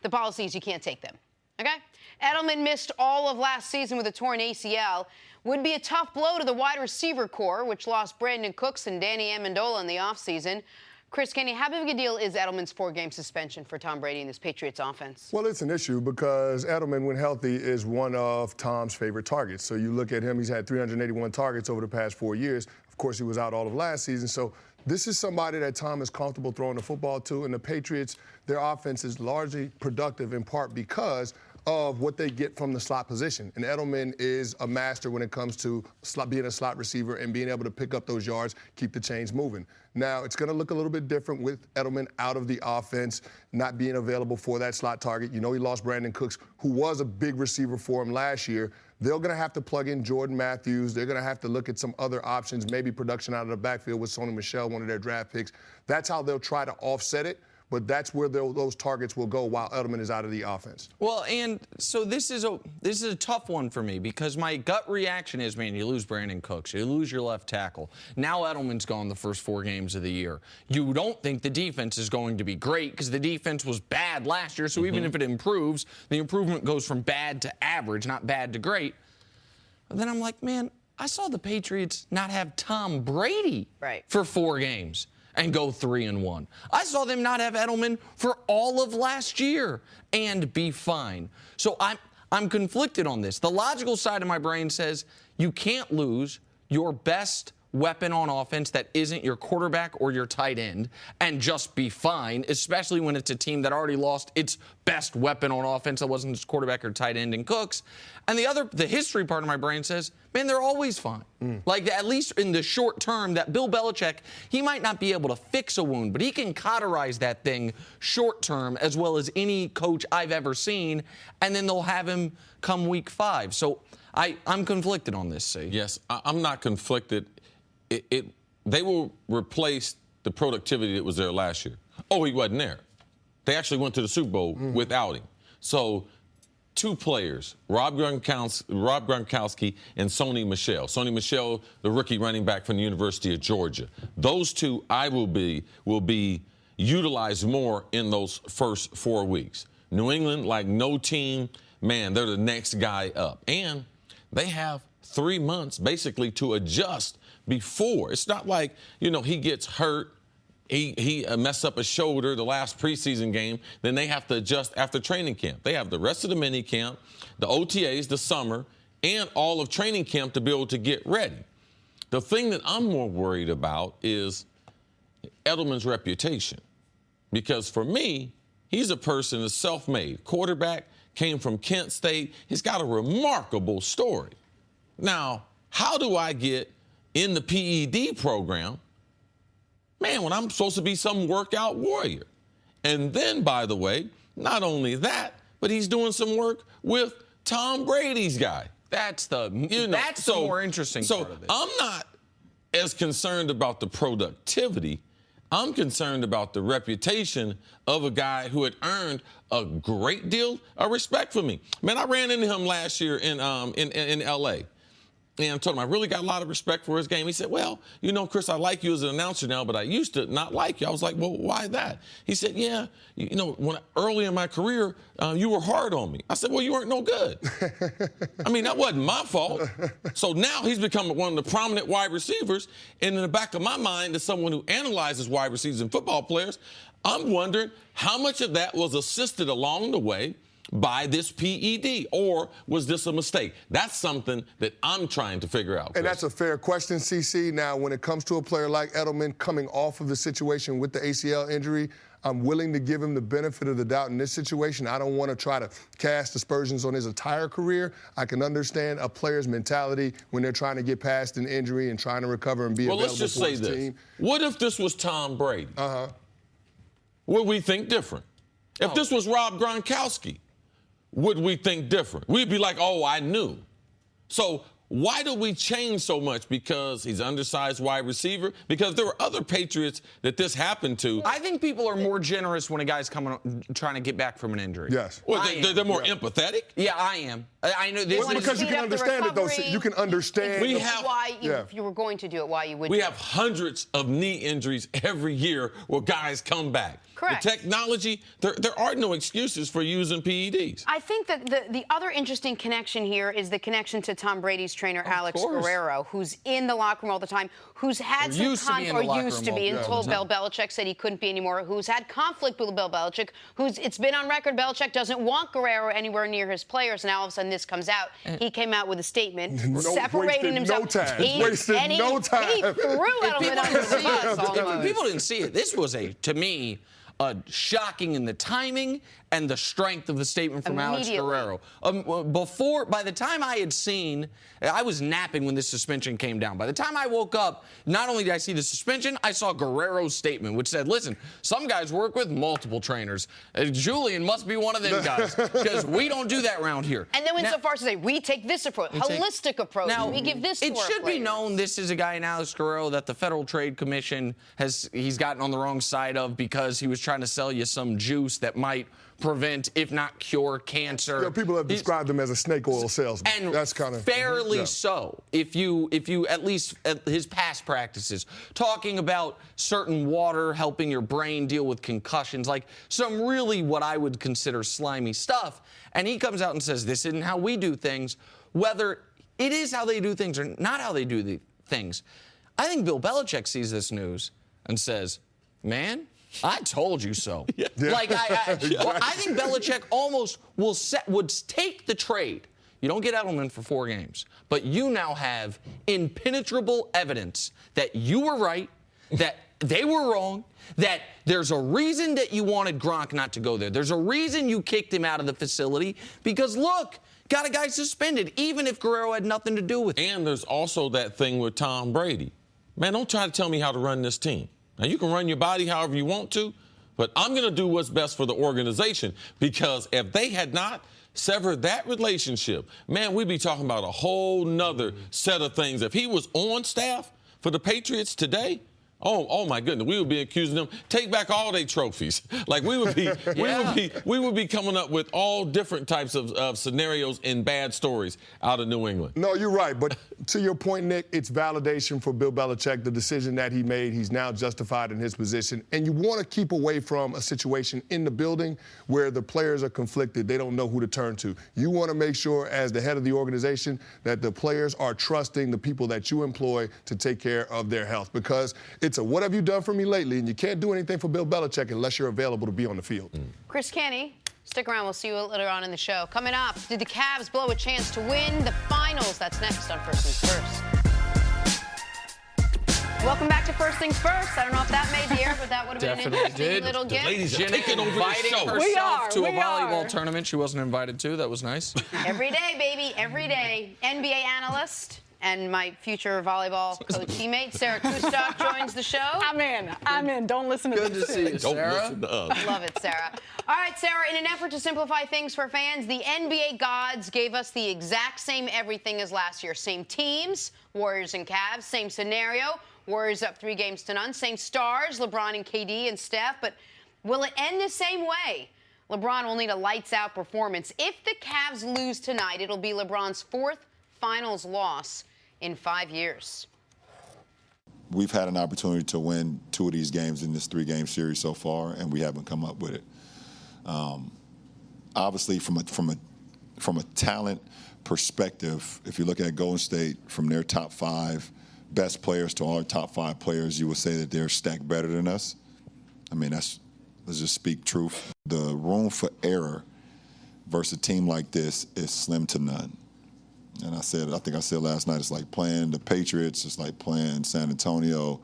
The policy is you can't take them. Okay? Edelman missed all of last season with a torn ACL. Would be a tough blow to the wide receiver core, which lost Brandon Cooks and Danny Amendola in the offseason. Chris Canty, how big a deal is Edelman's 4-game suspension for Tom Brady and this Patriots offense? Well, it's an issue because Edelman, when healthy, is one of Tom's favorite targets. So you look at him, he's had 381 targets over the past 4 years. Of course, he was out all of last season. So this is somebody that Tom is comfortable throwing the football to. And the Patriots, their offense is largely productive in part because of what they get from the slot position. And Edelman is a master when it comes to being a slot receiver and being able to pick up those yards, keep the chains moving. Now, it's going to look a little bit different with Edelman out of the offense, not being available for that slot target. You know, he lost Brandon Cooks, who was a big receiver for him last year. They're going to have to plug in Jordan Matthews. They're going to have to look at some other options, maybe production out of the backfield with Sony Michel, one of their draft picks. That's how they'll try to offset it. but that's where those targets will go while Edelman is out of the offense. Well, and so this is a tough one for me because my gut reaction is, man, you lose Brandon Cooks, you lose your left tackle. Now Edelman's gone the first 4 games of the year. You don't think the defense is going to be great because the defense was bad last year, so even if it improves, the improvement goes from bad to average, not bad to great. But then I'm like, man, I saw the Patriots not have Tom Brady for 4 games and go 3-1. I saw them not have Edelman for all of last year and be fine. So I'm conflicted on this. The logical side of my brain says you can't lose your best weapon on offense that isn't your quarterback or your tight end and just be fine, especially when it's a team that already lost its best weapon on offense that wasn't its quarterback or tight end in Cooks. And the history part of my brain says, man, they're always fine. Like, at least in the short term, that Bill Belichick, he might not be able to fix a wound, but he can cauterize that thing short term as well as any coach I've ever seen, and then they'll have him come week 5. So I'm conflicted on this, see? Yes, I'm not conflicted. They will replace the productivity that was there last year. Oh, he wasn't there. They actually went to the Super Bowl without him. So 2 players, Rob Gronkowski and Sony Michel. Sony Michel, the rookie running back from the University of Georgia. Those 2 will be utilized more in those first 4 weeks. New England, like no team, man, they're the next guy up. And they have 3 months basically to adjust before. It's not like, he gets hurt, he messed up a shoulder the last preseason game, then they have to adjust after training camp. They have the rest of the mini camp, the OTAs, the summer, and all of training camp to be able to get ready. The thing that I'm more worried about is Edelman's reputation. Because for me, he's a person that's self-made. Quarterback, came from Kent State. He's got a remarkable story. Now, how do I get in the PED program, man, when I'm supposed to be some workout warrior? And then, by the way, not only that, but he's doing some work with Tom Brady's guy. That's the more interesting part of this. I'm not as concerned about the productivity. I'm concerned about the reputation of a guy who had earned a great deal of respect for me. Man, I ran into him last year in L.A., and I told him I really got a lot of respect for his game. He said, well, Chris, I like you as an announcer now, but I used to not like you. I was like, well, why that? He said, yeah, when early in my career, you were hard on me. I said, well, you weren't no good. I mean, that wasn't my fault. So now he's become one of the prominent wide receivers. And in the back of my mind, as someone who analyzes wide receivers and football players, I'm wondering how much of that was assisted along the way by this PED, or was this a mistake? That's something that I'm trying to figure out, Chris. And that's a fair question, CC. Now, when it comes to a player like Edelman coming off of the situation with the ACL injury, I'm willing to give him the benefit of the doubt in this situation. I don't want to try to cast aspersions on his entire career. I can understand a player's mentality when they're trying to get past an injury and trying to recover and be available let's just for say his this. team. What if this was Tom Brady? Would we think different? If this was Rob Gronkowski, would we think different? We'd be like, oh, I knew. So why do we change so much? Because he's undersized wide receiver? Because there were other Patriots that this happened to. I think people are more generous when a guy's trying to get back from an injury. Yes. Well, they're more empathetic? Yeah, I am. I know this. Because you can understand it, though. You can understand. If you were going to do it, why you would. We have hundreds of knee injuries every year where guys come back. Correct. The technology, there are no excuses for using PEDs. I think that the other interesting connection here is the connection to Tom Brady's trainer, Alex Guerrero, who's in the locker room all the time, who's had some used to be until Bill Belichick said he couldn't be anymore, who's had conflict with Bill Belichick, it's been on record Belichick doesn't want Guerrero anywhere near his players. Now all of a sudden this comes out. He came out with a statement separating himself. Wasted no time. He threw Edelman under the bus almost. If people didn't see it, this was to me, shocking in the timing and the strength of the statement from Alex Guerrero. By the time I had seen, I was napping when this suspension came down. By the time I woke up, not only did I see the suspension, I saw Guerrero's statement, which said, listen, some guys work with multiple trainers. Julian must be one of them guys, because we don't do that around here. And then went so far as to say, we take this approach, holistic approach. Now, we give this to our It should be known this is a guy in Alex Guerrero that the Federal Trade Commission he's gotten on the wrong side of because he was trying to sell you some juice that might prevent, if not cure, cancer. Yeah, people have described him as a snake oil salesman. And that's kind of fairly so. If you at least at his past practices, talking about certain water helping your brain deal with concussions, like some really what I would consider slimy stuff. And he comes out and says, this isn't how we do things. Whether it is how they do things or not how they do the things, I think Bill Belichick sees this news and says, man, I told you so. Yeah. Like I think Belichick almost would take the trade. You don't get Edelman for 4 games, but you now have impenetrable evidence that you were right, that they were wrong, that there's a reason that you wanted Gronk not to go there. There's a reason you kicked him out of the facility because, look, got a guy suspended, even if Guerrero had nothing to do with it. And there's also that thing with Tom Brady. Man, don't try to tell me how to run this team. Now, you can run your body however you want to, but I'm going to do what's best for the organization because if they had not severed that relationship, man, we'd be talking about a whole nother set of things. If he was on staff for the Patriots today, oh my goodness, we would be accusing them, take back all their trophies. Like we would be coming up with all different types of scenarios and bad stories out of New England. No, you're right. But to your point, Nick, it's validation for Bill Belichick, the decision that he made. He's now justified in his position. And you want to keep away from a situation in the building where the players are conflicted. They don't know who to turn to. You want to make sure, as the head of the organization, that the players are trusting the people that you employ to take care of their health. Because it's a what have you done for me lately, and you can't do anything for Bill Belichick unless you're available to be on the field. Chris Canty, stick around. We'll see you later on in the show. Coming up, did the Cavs blow a chance to win the finals? That's next on First Things First. Welcome back to First Things First. I don't know if that made the air, but that would have been an interesting little gift. Ladies are taking over the show. Herself to a volleyball tournament she wasn't invited to. That was nice. Every day, baby, every day. NBA analyst and my future volleyball coach teammate, Sarah Kustok, joins the show. I'm in. Don't listen to Good this. to see you, Sarah. Don't listen to us. Love it, Sarah. All right, Sarah, in an effort to simplify things for fans, the NBA gods gave us the exact same everything as last year. Same teams, Warriors and Cavs, same scenario, Warriors up 3-0. Same stars, LeBron and KD and Steph, but will it end the same way? LeBron will need a lights-out performance. If the Cavs lose tonight, it'll be LeBron's 4th finals loss in 5 years. We've had an opportunity to win 2 of these games in this 3-game series so far, and we haven't come up with it. Obviously, from a talent perspective, if you look at Golden State, from their top 5 best players to our top 5 players, you would say that they're stacked better than us. I mean, let's just speak truth. The room for error versus a team like this is slim to none. And I think I said last night, it's like playing the Patriots, it's like playing San Antonio.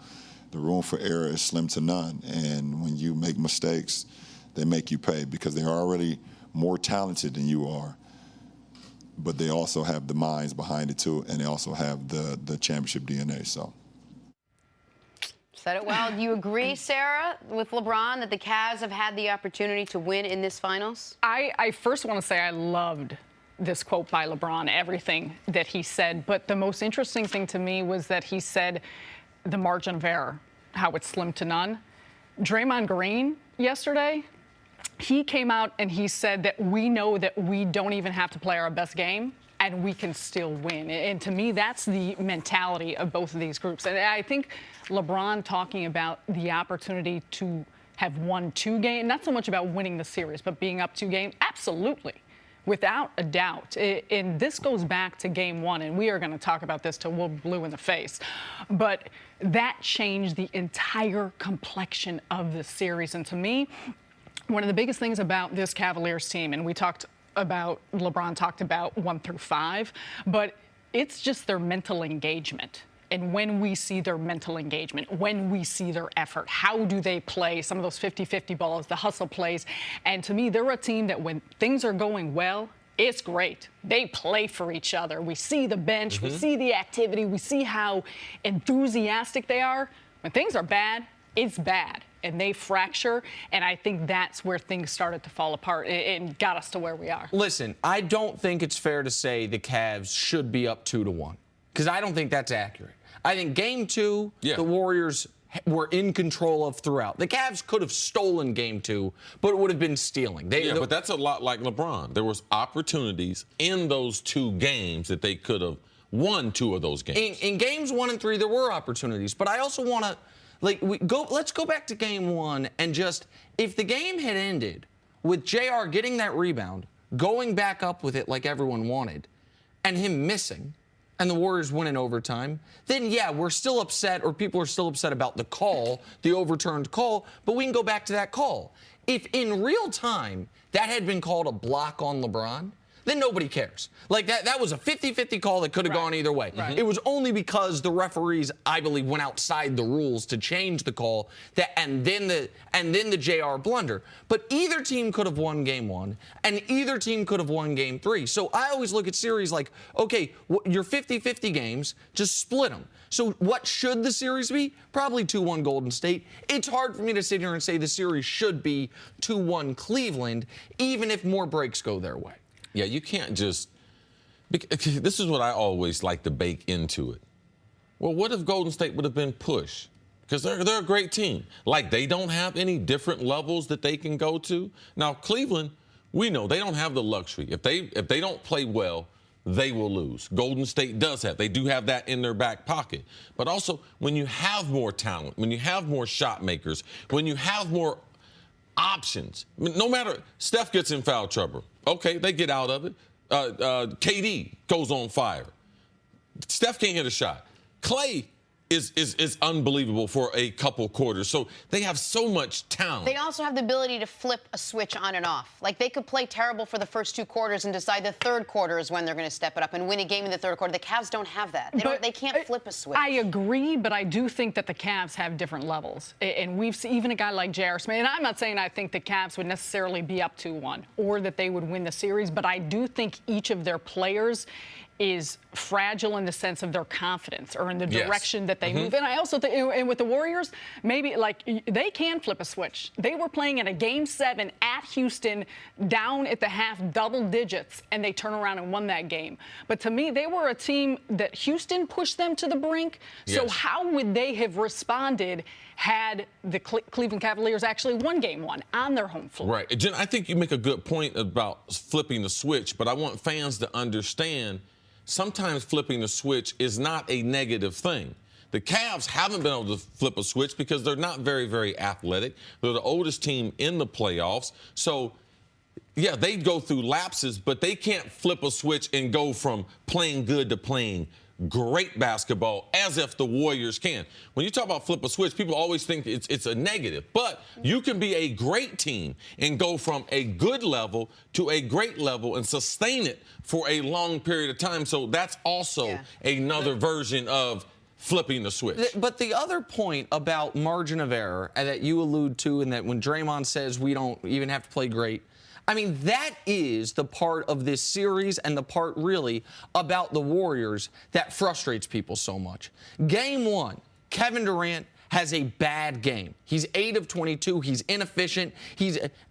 The room for error is slim to none. And when you make mistakes, they make you pay because they're already more talented than you are. But they also have the minds behind it too, and they also have the championship DNA. So. Said it well. Do you agree, Sarah, with LeBron that the Cavs have had the opportunity to win in this finals? I first want to say I loved this quote by LeBron, everything that he said. But the most interesting thing to me was that he said the margin of error, how it's slim to none. Draymond Green yesterday, he came out and he said that we know that we don't even have to play our best game and we can still win. And to me, that's the mentality of both of these groups. And I think LeBron talking about the opportunity to have won 2 games, not so much about winning the series, but being up 2 games, absolutely. Without a doubt. And this goes back to game 1, and we are going to talk about this till we're blue in the face. But that changed the entire complexion of the series. And to me, one of the biggest things about this Cavaliers team, and LeBron talked about 1 through 5, but it's just their mental engagement. And when we see their mental engagement, when we see their effort, how do they play some of those 50-50 balls, the hustle plays? And to me, they're a team that when things are going well, it's great. They play for each other. We see the bench, we see the activity, we see how enthusiastic they are. When things are bad, it's bad. And they fracture, and I think that's where things started to fall apart and got us to where we are. Listen, I don't think it's fair to say the Cavs should be up 2-1, because I don't think that's accurate. I think game 2, the Warriors were in control of throughout. The Cavs could have stolen game 2, but it would have been stealing. But that's a lot like LeBron. There was opportunities in those 2 games that they could have won 2 of those games. In games 1 and 3, there were opportunities, but I also want to let's go back to game 1 and just, if the game had ended with JR getting that rebound, going back up with it like everyone wanted, and him missing, and the Warriors win in overtime, then yeah, we're still upset, or people are still upset about the call, the overturned call, but we can go back to that call. If in real time that had been called a block on LeBron, then nobody cares. Like, that was a 50-50 call that could have gone either way. Right. It was only because the referees, I believe, went outside the rules to change the call, and then the JR blunder. But either team could have won game 1, and either team could have won game 3. So I always look at series like, okay, your 50-50 games, just split them. So what should the series be? Probably 2-1 Golden State. It's hard for me to sit here and say the series should be 2-1 Cleveland, even if more breaks go their way. Yeah, you can't just. This is what I always like to bake into it. Well, what if Golden State would have been pushed? Because they're a great team. Like, they don't have any different levels that they can go to. Now, Cleveland, we know they don't have the luxury. If they don't play well, they will lose. Golden State does have. They do have that in their back pocket. But also, when you have more talent, when you have more shot makers, when you have more options, no matter, Steph gets in foul trouble. Okay, they get out of it. KD goes on fire. Steph can't hit a shot. Clay is unbelievable for a couple quarters. So they have so much talent. They also have the ability to flip a switch on and off. Like, they could play terrible for the first 2 quarters and decide the third quarter is when they're going to step it up and win a game in the third quarter. The Cavs don't have that. They can't flip a switch. I agree, but I do think that the Cavs have different levels. And we've seen even a guy like J.R. Smith, and I'm not saying I think the Cavs would necessarily be up 2-1 or that they would win the series, but I do think each of their players is fragile in the sense of their confidence or in the direction that they move. And I also think, and with the Warriors, maybe like they can flip a switch. They were playing in a game 7 at Houston, down at the half, double digits, and they turn around and won that game. But to me, they were a team that Houston pushed them to the brink. So how would they have responded had the Cleveland Cavaliers actually won game 1 on their home floor? Right. Jen, I think you make a good point about flipping the switch, but I want fans to understand sometimes flipping the switch is not a negative thing. The Cavs haven't been able to flip a switch because they're not very, very athletic. They're the oldest team in the playoffs. So, yeah, they go through lapses, but they can't flip a switch and go from playing good to playing great basketball as if the Warriors can. When you talk about flip a switch, people always think it's a negative. But you can be a great team and go from a good level to a great level and sustain it for a long period of time. So that's also another version of flipping the switch. But the other point about margin of error that you allude to, and that when Draymond says we don't even have to play great, I mean, that is the part of this series and the part really about the Warriors that frustrates people so much. Game 1, Kevin Durant has a bad game. He's 8 of 22. He's inefficient.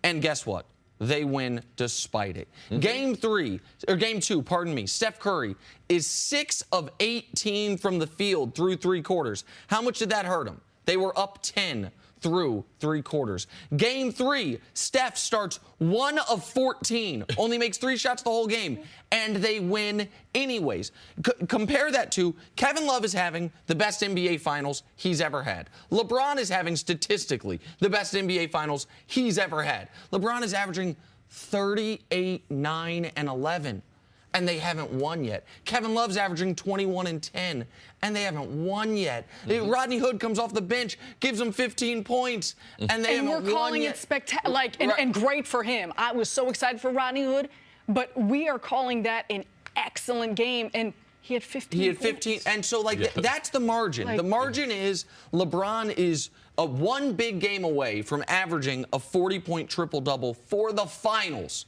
And guess what? They win despite it. Game 2, pardon me, Steph Curry is 6 of 18 from the field through 3 quarters. How much did that hurt him? They were up 10 through 3 quarters. Game 3, Steph starts 1 of 14, only makes 3 shots the whole game, and they win anyways. Compare that to Kevin Love is having the best NBA Finals he's ever had. LeBron is having statistically the best NBA Finals he's ever had. LeBron is averaging 38, 9, and 11. And they haven't won yet. Kevin Love's averaging 21 and 10, and they haven't won yet. Rodney Hood comes off the bench, gives them 15 points, and they haven't won yet. And we're calling it spectacular, and great for him. I was so excited for Rodney Hood, but we are calling that an excellent game, and he had 15 He had 15, points. and so, that's the margin. The margin is LeBron is a 1 big game away from averaging a 40-point triple-double for the finals.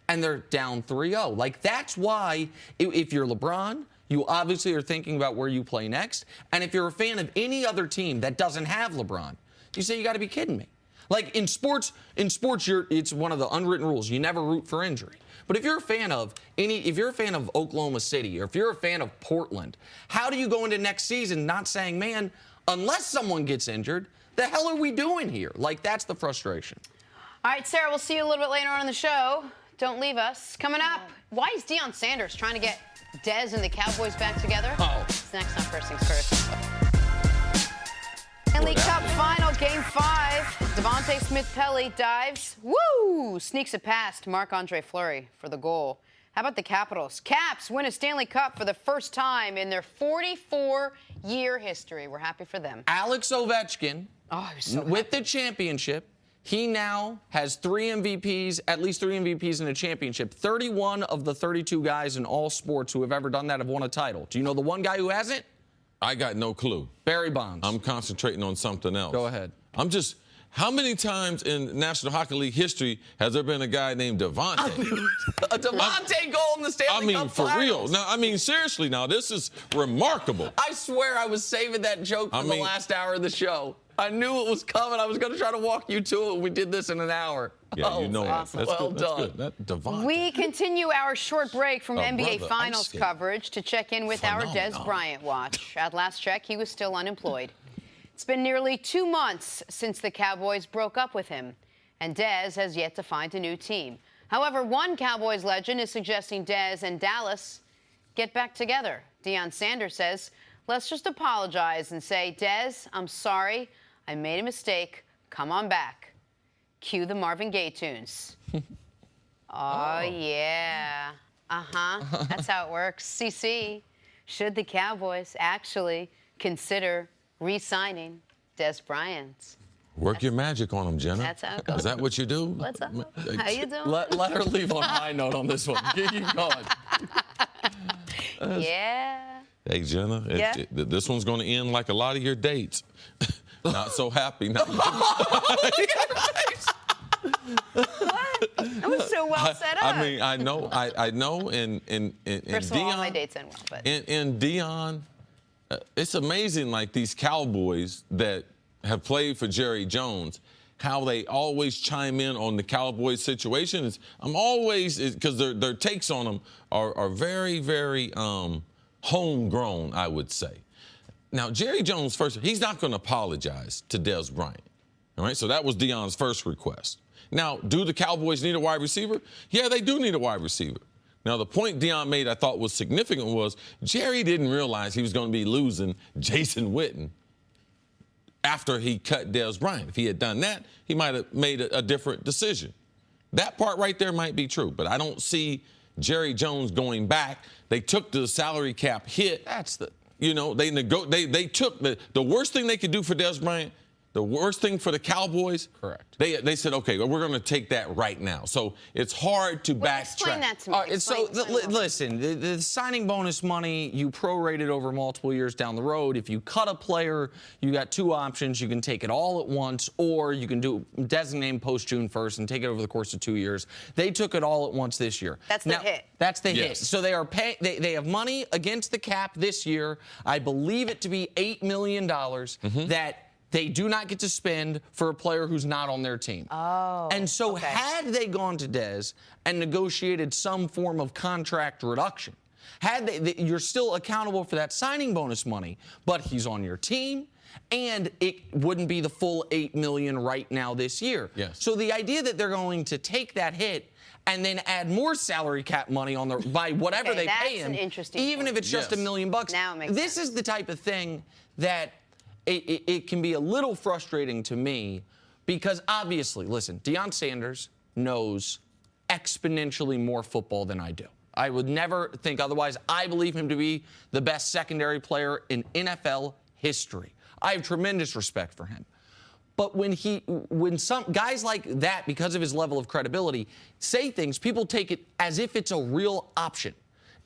And they're down 3-0. That's why, if you're LeBron, you obviously are thinking about where you play next. And if you're a fan of any other team that doesn't have LeBron, you say, you got to be kidding me. In sports, it's one of the unwritten rules. You never root for injury. But if you're a fan of Oklahoma City, or if you're a fan of Portland, how do you go into next season not saying, man, unless someone gets injured, the hell are we doing here? Like, that's the frustration. All right, Sarah, we'll see you a little bit later on in the show. Don't leave us. Coming up, why is Deion Sanders trying to get Dez and the Cowboys back together? Oh. It's next on First Things First. Stanley Cup final, Game 5. Devontae Smith-Pelly dives. Woo! Sneaks it past Marc-Andre Fleury for the goal. How about the Capitals? Caps win a Stanley Cup for the first time in their 44-year history. We're happy for them. Alex Ovechkin, So with the championship, he now has 3 MVPs, at least 3 MVPs in a championship. 31 of the 32 guys in all sports who have ever done that have won a title. Do you know the one guy who hasn't? I got no clue. Barry Bonds. I'm concentrating on something else. Go ahead. How many times in National Hockey League history has there been a guy named Devontae? A Devontae goal in the Stanley Cup for finals. real. Now, seriously now, this is remarkable. I swear I was saving that joke for the last hour of the show. I knew it was coming. I was going to try to walk you to it. We did this in an hour. Yeah, you know awesome. That's well good. done. That's good. Devontae. We continue our short break from NBA brother, Finals coverage to check in with our Des Phenomenal. Bryant watch. At last check, he was still unemployed. It's been nearly 2 months since the Cowboys broke up with him, and Des has yet to find a new team. However, one Cowboys legend is suggesting Des and Dallas get back together. Deion Sanders says, let's just apologize and say, Des, I'm sorry. I made a mistake. Come on back. Cue the Marvin Gaye tunes. Oh, yeah. That's how it works. CC, should the Cowboys actually consider re-signing Des Bryant? Work your magic on him, Jenna. That's how it goes. Is that what you do? What's up? How you doing? Let her leave on a high note on this one. Keep going. Yeah. Hey, Jenna, Yeah? this one's going to end like a lot of your dates. Not so happy. What? That was so well set up. I mean, I know, and First of all, all my dates end well, but in Deion, it's amazing, like these Cowboys that have played for Jerry Jones, how they always chime in on the Cowboys situation. I'm always, because their takes on them are very, very homegrown, I would say. Now, Jerry Jones, first, he's not going to apologize to Des Bryant. All right, so that was Deion's first request. Now, do the Cowboys need a wide receiver? Yeah, they do need a wide receiver. Now, the point Deion made I thought was significant was Jerry didn't realize he was going to be losing Jason Witten after he cut Des Bryant. If he had done that, he might have made a different decision. That part right there might be true, but I don't see Jerry Jones going back. They took the salary cap hit. They took the worst thing they could do for Des Bryant, the worst thing for the Cowboys. Correct. They said, okay, well, we're going to take that right now. So it's hard to backtrack. Explain that to me. Listen, the signing bonus money, you prorate it over multiple years down the road. If you cut a player, you got 2 options. You can take it all at once, or you can designate post-June 1st and take it over the course of 2 years. They took it all at once this year. That's the hit. That's the hit. Yes. So they are they have money against the cap this year. I believe it to be $8 million that they do not get to spend for a player who's not on their team. Oh. And so had they gone to Des and negotiated some form of contract reduction, you're still accountable for that signing bonus money, but he's on your team, and it wouldn't be the full $8 million right now this year. Yes. So the idea that they're going to take that hit and then add more salary cap money on by whatever they pay him, even if it's just $1 million. Now it makes this sense. is the type of thing that it can be a little frustrating to me because obviously, listen, Deion Sanders knows exponentially more football than I do. I would never think otherwise. I believe him to be the best secondary player in NFL history. I have tremendous respect for him. But when some guys like that, because of his level of credibility, say things, people take it as if it's a real option.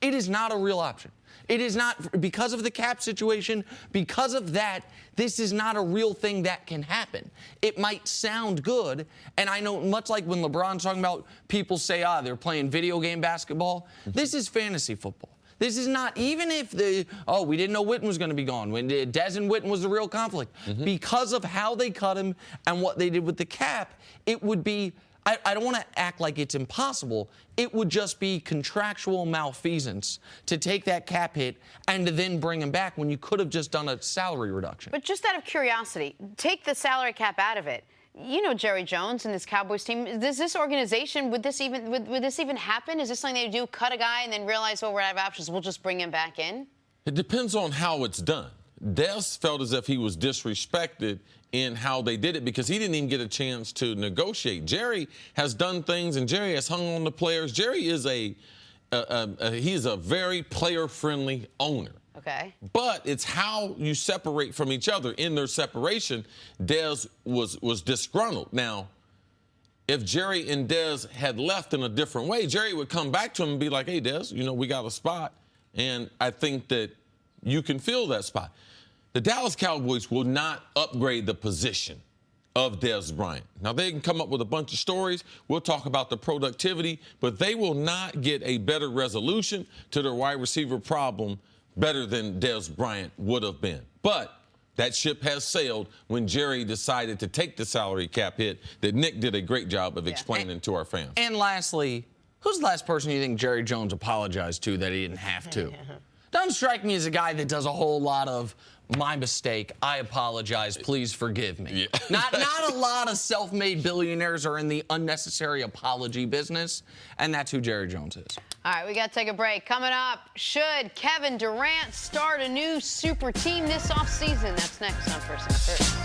It is not a real option. It is not, because of the cap situation, because of that, this is not a real thing that can happen. It might sound good, and I know much like when LeBron's talking about people say, they're playing video game basketball, this is fantasy football. This is not, even if we didn't know Witten was going to be gone, when Des and Witten was the real conflict. Because of how they cut him and what they did with the cap, it would be I don't want to act like it's impossible. It would just be contractual malfeasance to take that cap hit and to then bring him back when you could have just done a salary reduction. But just out of curiosity, take the salary cap out of it. You know Jerry Jones and this Cowboys team. Does this organization, would this even happen? Is this something they do, cut a guy and then realize, oh, we're out of options, we'll just bring him back in? It depends on how it's done. Des felt as if he was disrespected in how they did it because he didn't even get a chance to negotiate. Jerry has done things, and Jerry has hung on the players. Jerry is he's a very player-friendly owner. Okay. But it's how you separate from each other. In their separation, Des was disgruntled. Now, if Jerry and Des had left in a different way, Jerry would come back to him and be like, hey, Des, we got a spot, and I think that you can fill that spot. The Dallas Cowboys will not upgrade the position of Dez Bryant. Now, they can come up with a bunch of stories. We'll talk about the productivity, but they will not get a better resolution to their wide receiver problem better than Dez Bryant would have been. But that ship has sailed when Jerry decided to take the salary cap hit that Nick did a great job of explaining to our fans. And lastly, who's the last person you think Jerry Jones apologized to that he didn't have to? Doesn't strike me as a guy that does a whole lot of my mistake, I apologize, please forgive me. Yeah. Not a lot of self-made billionaires are in the unnecessary apology business, and that's who Jerry Jones is. All right, we got to take a break. Coming up, should Kevin Durant start a new super team this offseason? That's next on First Things First.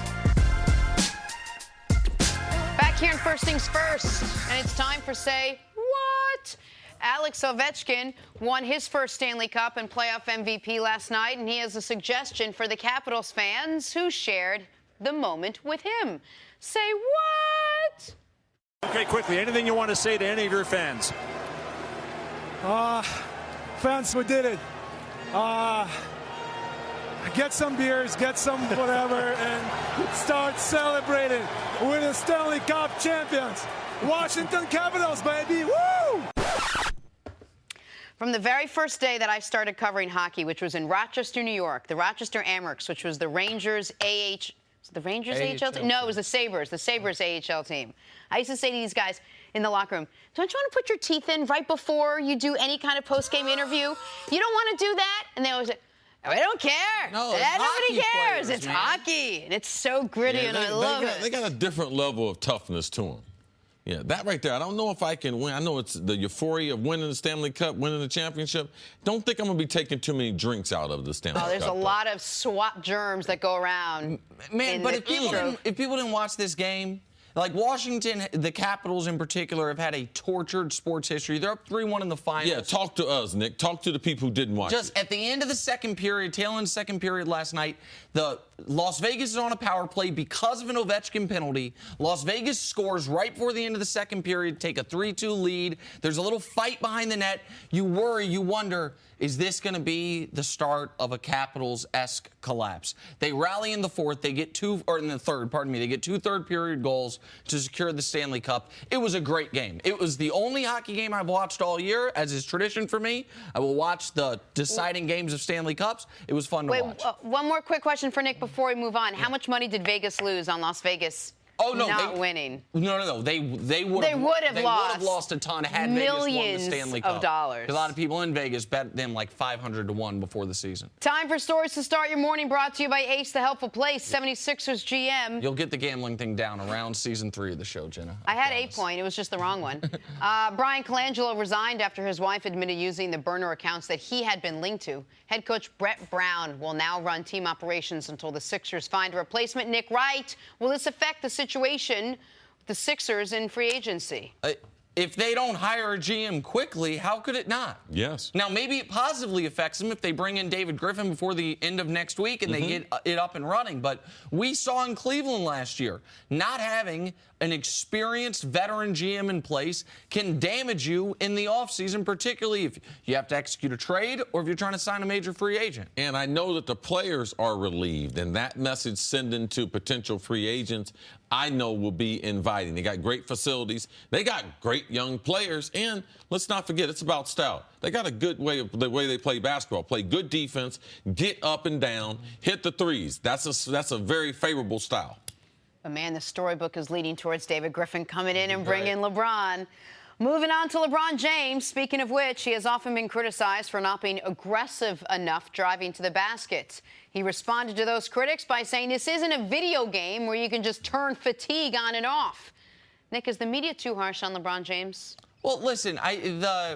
Back here in First Things First, and it's time for Say What? Alex Ovechkin won his first Stanley Cup and playoff MVP last night, and he has a suggestion for the Capitals fans who shared the moment with him. Say what? Okay, quickly, anything you want to say to any of your fans? Fans, we did it. Get some beers, get some whatever, and start celebrating. We're the Stanley Cup champions. Washington Capitals, baby, woo! From the very first day that I started covering hockey, which was in Rochester, New York, the Rochester Amerks, which was the Rangers AHL team? No, it was the Sabres AHL team. I used to say to these guys in the locker room, don't you want to put your teeth in right before you do any kind of post-game interview? You don't want to do that? And they always say, I don't care. No, nobody cares. Players, it's man. Hockey, and it's so gritty, and I love it. They got a different level of toughness to them. Yeah, that right there, I don't know if I can win. I know it's the euphoria of winning the Stanley Cup, winning the championship. Don't think I'm going to be taking too many drinks out of the Stanley Cup. Oh, there's a lot of SWAT germs that go around. Man, but if people didn't watch this game, like Washington, the Capitals in particular, have had a tortured sports history. They're up 3-1 in the finals. Yeah, talk to us, Nick. Talk to the people who didn't watch Just at the end of the second period, tail end of the second period last night, the Las Vegas is on a power play because of an Ovechkin penalty. Las Vegas scores right before the end of the second period, take a 3-2 lead. There's a little fight behind the net. You worry, you wonder, is this going to be the start of a Capitals-esque collapse? They rally in the fourth. They get in the third, pardon me. They get 2 third-period goals to secure the Stanley Cup. It was a great game. It was the only hockey game I've watched all year, as is tradition for me. I will watch the deciding games of Stanley Cups. It was fun to watch. One more quick question for Nick before we move on. How much money did Vegas lose on Las Vegas? Oh, no, not winning. No. They would have lost a ton had Vegas won the Stanley Cup. Millions of dollars. A lot of people in Vegas bet them like 500 to 1 before the season. Time for stories to start your morning, brought to you by Ace, the helpful place, 76ers GM. You'll get the gambling thing down around season 3 of the show, Jenna. I had 8 point. It was just the wrong one. Brian Colangelo resigned after his wife admitted using the burner accounts that he had been linked to. Head coach Brett Brown will now run team operations until the Sixers find a replacement. Nick Wright, will this affect the situation with the Sixers in free agency? If they don't hire a GM quickly, how could it not? Yes. Now, maybe it positively affects them if they bring in David Griffin before the end of next week and they get it up and running. But we saw in Cleveland last year, not having an experienced veteran GM in place can damage you in the offseason, particularly if you have to execute a trade or if you're trying to sign a major free agent. And I know that the players are relieved, and that message sending to potential free agents, I know, will be inviting. They got great facilities. They got great young players. And let's not forget, it's about style. They got a good way of the way they play basketball. Play good defense, get up and down, hit the threes. That's a very favorable style. But man, the storybook is leading towards David Griffin coming in and bringing LeBron. Moving on to LeBron James. Speaking of which, he has often been criticized for not being aggressive enough driving to the basket. He responded to those critics by saying this isn't a video game where you can just turn fatigue on and off. Nick, is the media too harsh on LeBron James? Well, listen,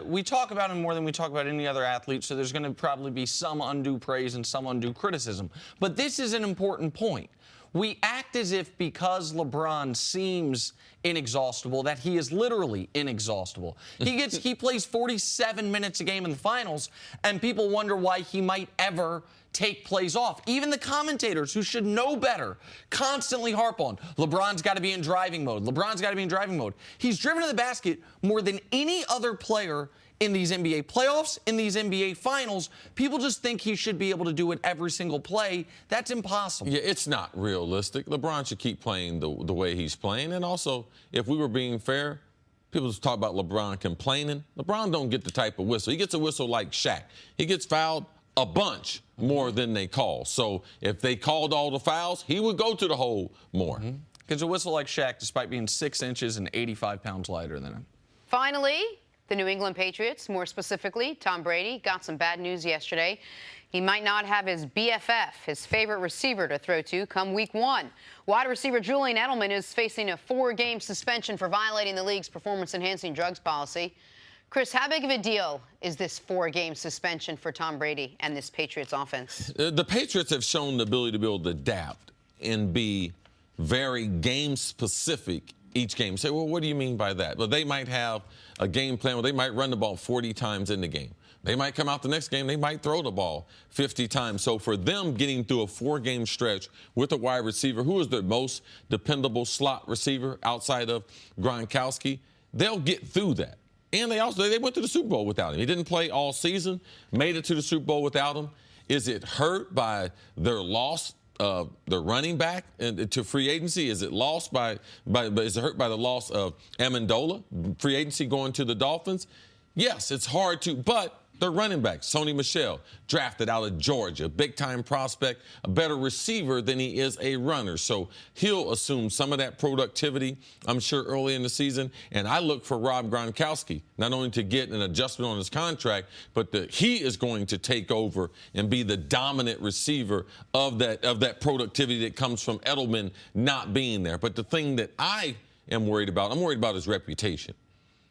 we talk about him more than we talk about any other athlete, so there's going to probably be some undue praise and some undue criticism. But this is an important point. We act as if because LeBron seems inexhaustible, that he is literally inexhaustible. He plays 47 minutes a game in the finals, and people wonder why he might ever take plays off. Even the commentators, who should know better, constantly harp on, LeBron's got to be in driving mode. LeBron's got to be in driving mode. He's driven to the basket more than any other player in these NBA playoffs, in these NBA finals. People just think he should be able to do it every single play. That's impossible. Yeah, it's not realistic. LeBron should keep playing the way he's playing. And also, if we were being fair, people just talk about LeBron complaining. LeBron don't get the type of whistle. He gets a whistle like Shaq. He gets fouled a bunch more than they call. So if they called all the fouls, he would go to the hole more. Gets a whistle like Shaq despite being 6 inches and 85 pounds lighter than him. Finally, the New England Patriots, more specifically, Tom Brady, got some bad news yesterday. He might not have his BFF, his favorite receiver, to throw to come week 1. Wide receiver Julian Edelman is facing a 4-game suspension for violating the league's performance-enhancing drugs policy. Chris, how big of a deal is this 4-game suspension for Tom Brady and this Patriots offense? The Patriots have shown the ability to be able to adapt and be very game-specific each game. Say, well, what do you mean by that? Well, they might have a game plan where they might run the ball 40 times in the game. They might come out the next game, they might throw the ball 50 times. So for them getting through a 4-game stretch with a wide receiver who is the most dependable slot receiver outside of Gronkowski, they'll get through that. And they went to the Super Bowl without him. He didn't play all season, made it to the Super Bowl without him. Is it hurt by their loss of the running back to free agency? Is it lost is it hurt by the loss of Amendola, free agency going to the Dolphins? Yes, it's hard to, but their running back, Sony Michel, drafted out of Georgia, big-time prospect, a better receiver than he is a runner. So he'll assume some of that productivity, I'm sure, early in the season. And I look for Rob Gronkowski, not only to get an adjustment on his contract, but he is going to take over and be the dominant receiver of that productivity that comes from Edelman not being there. But the thing that I am worried about, I'm worried about his reputation,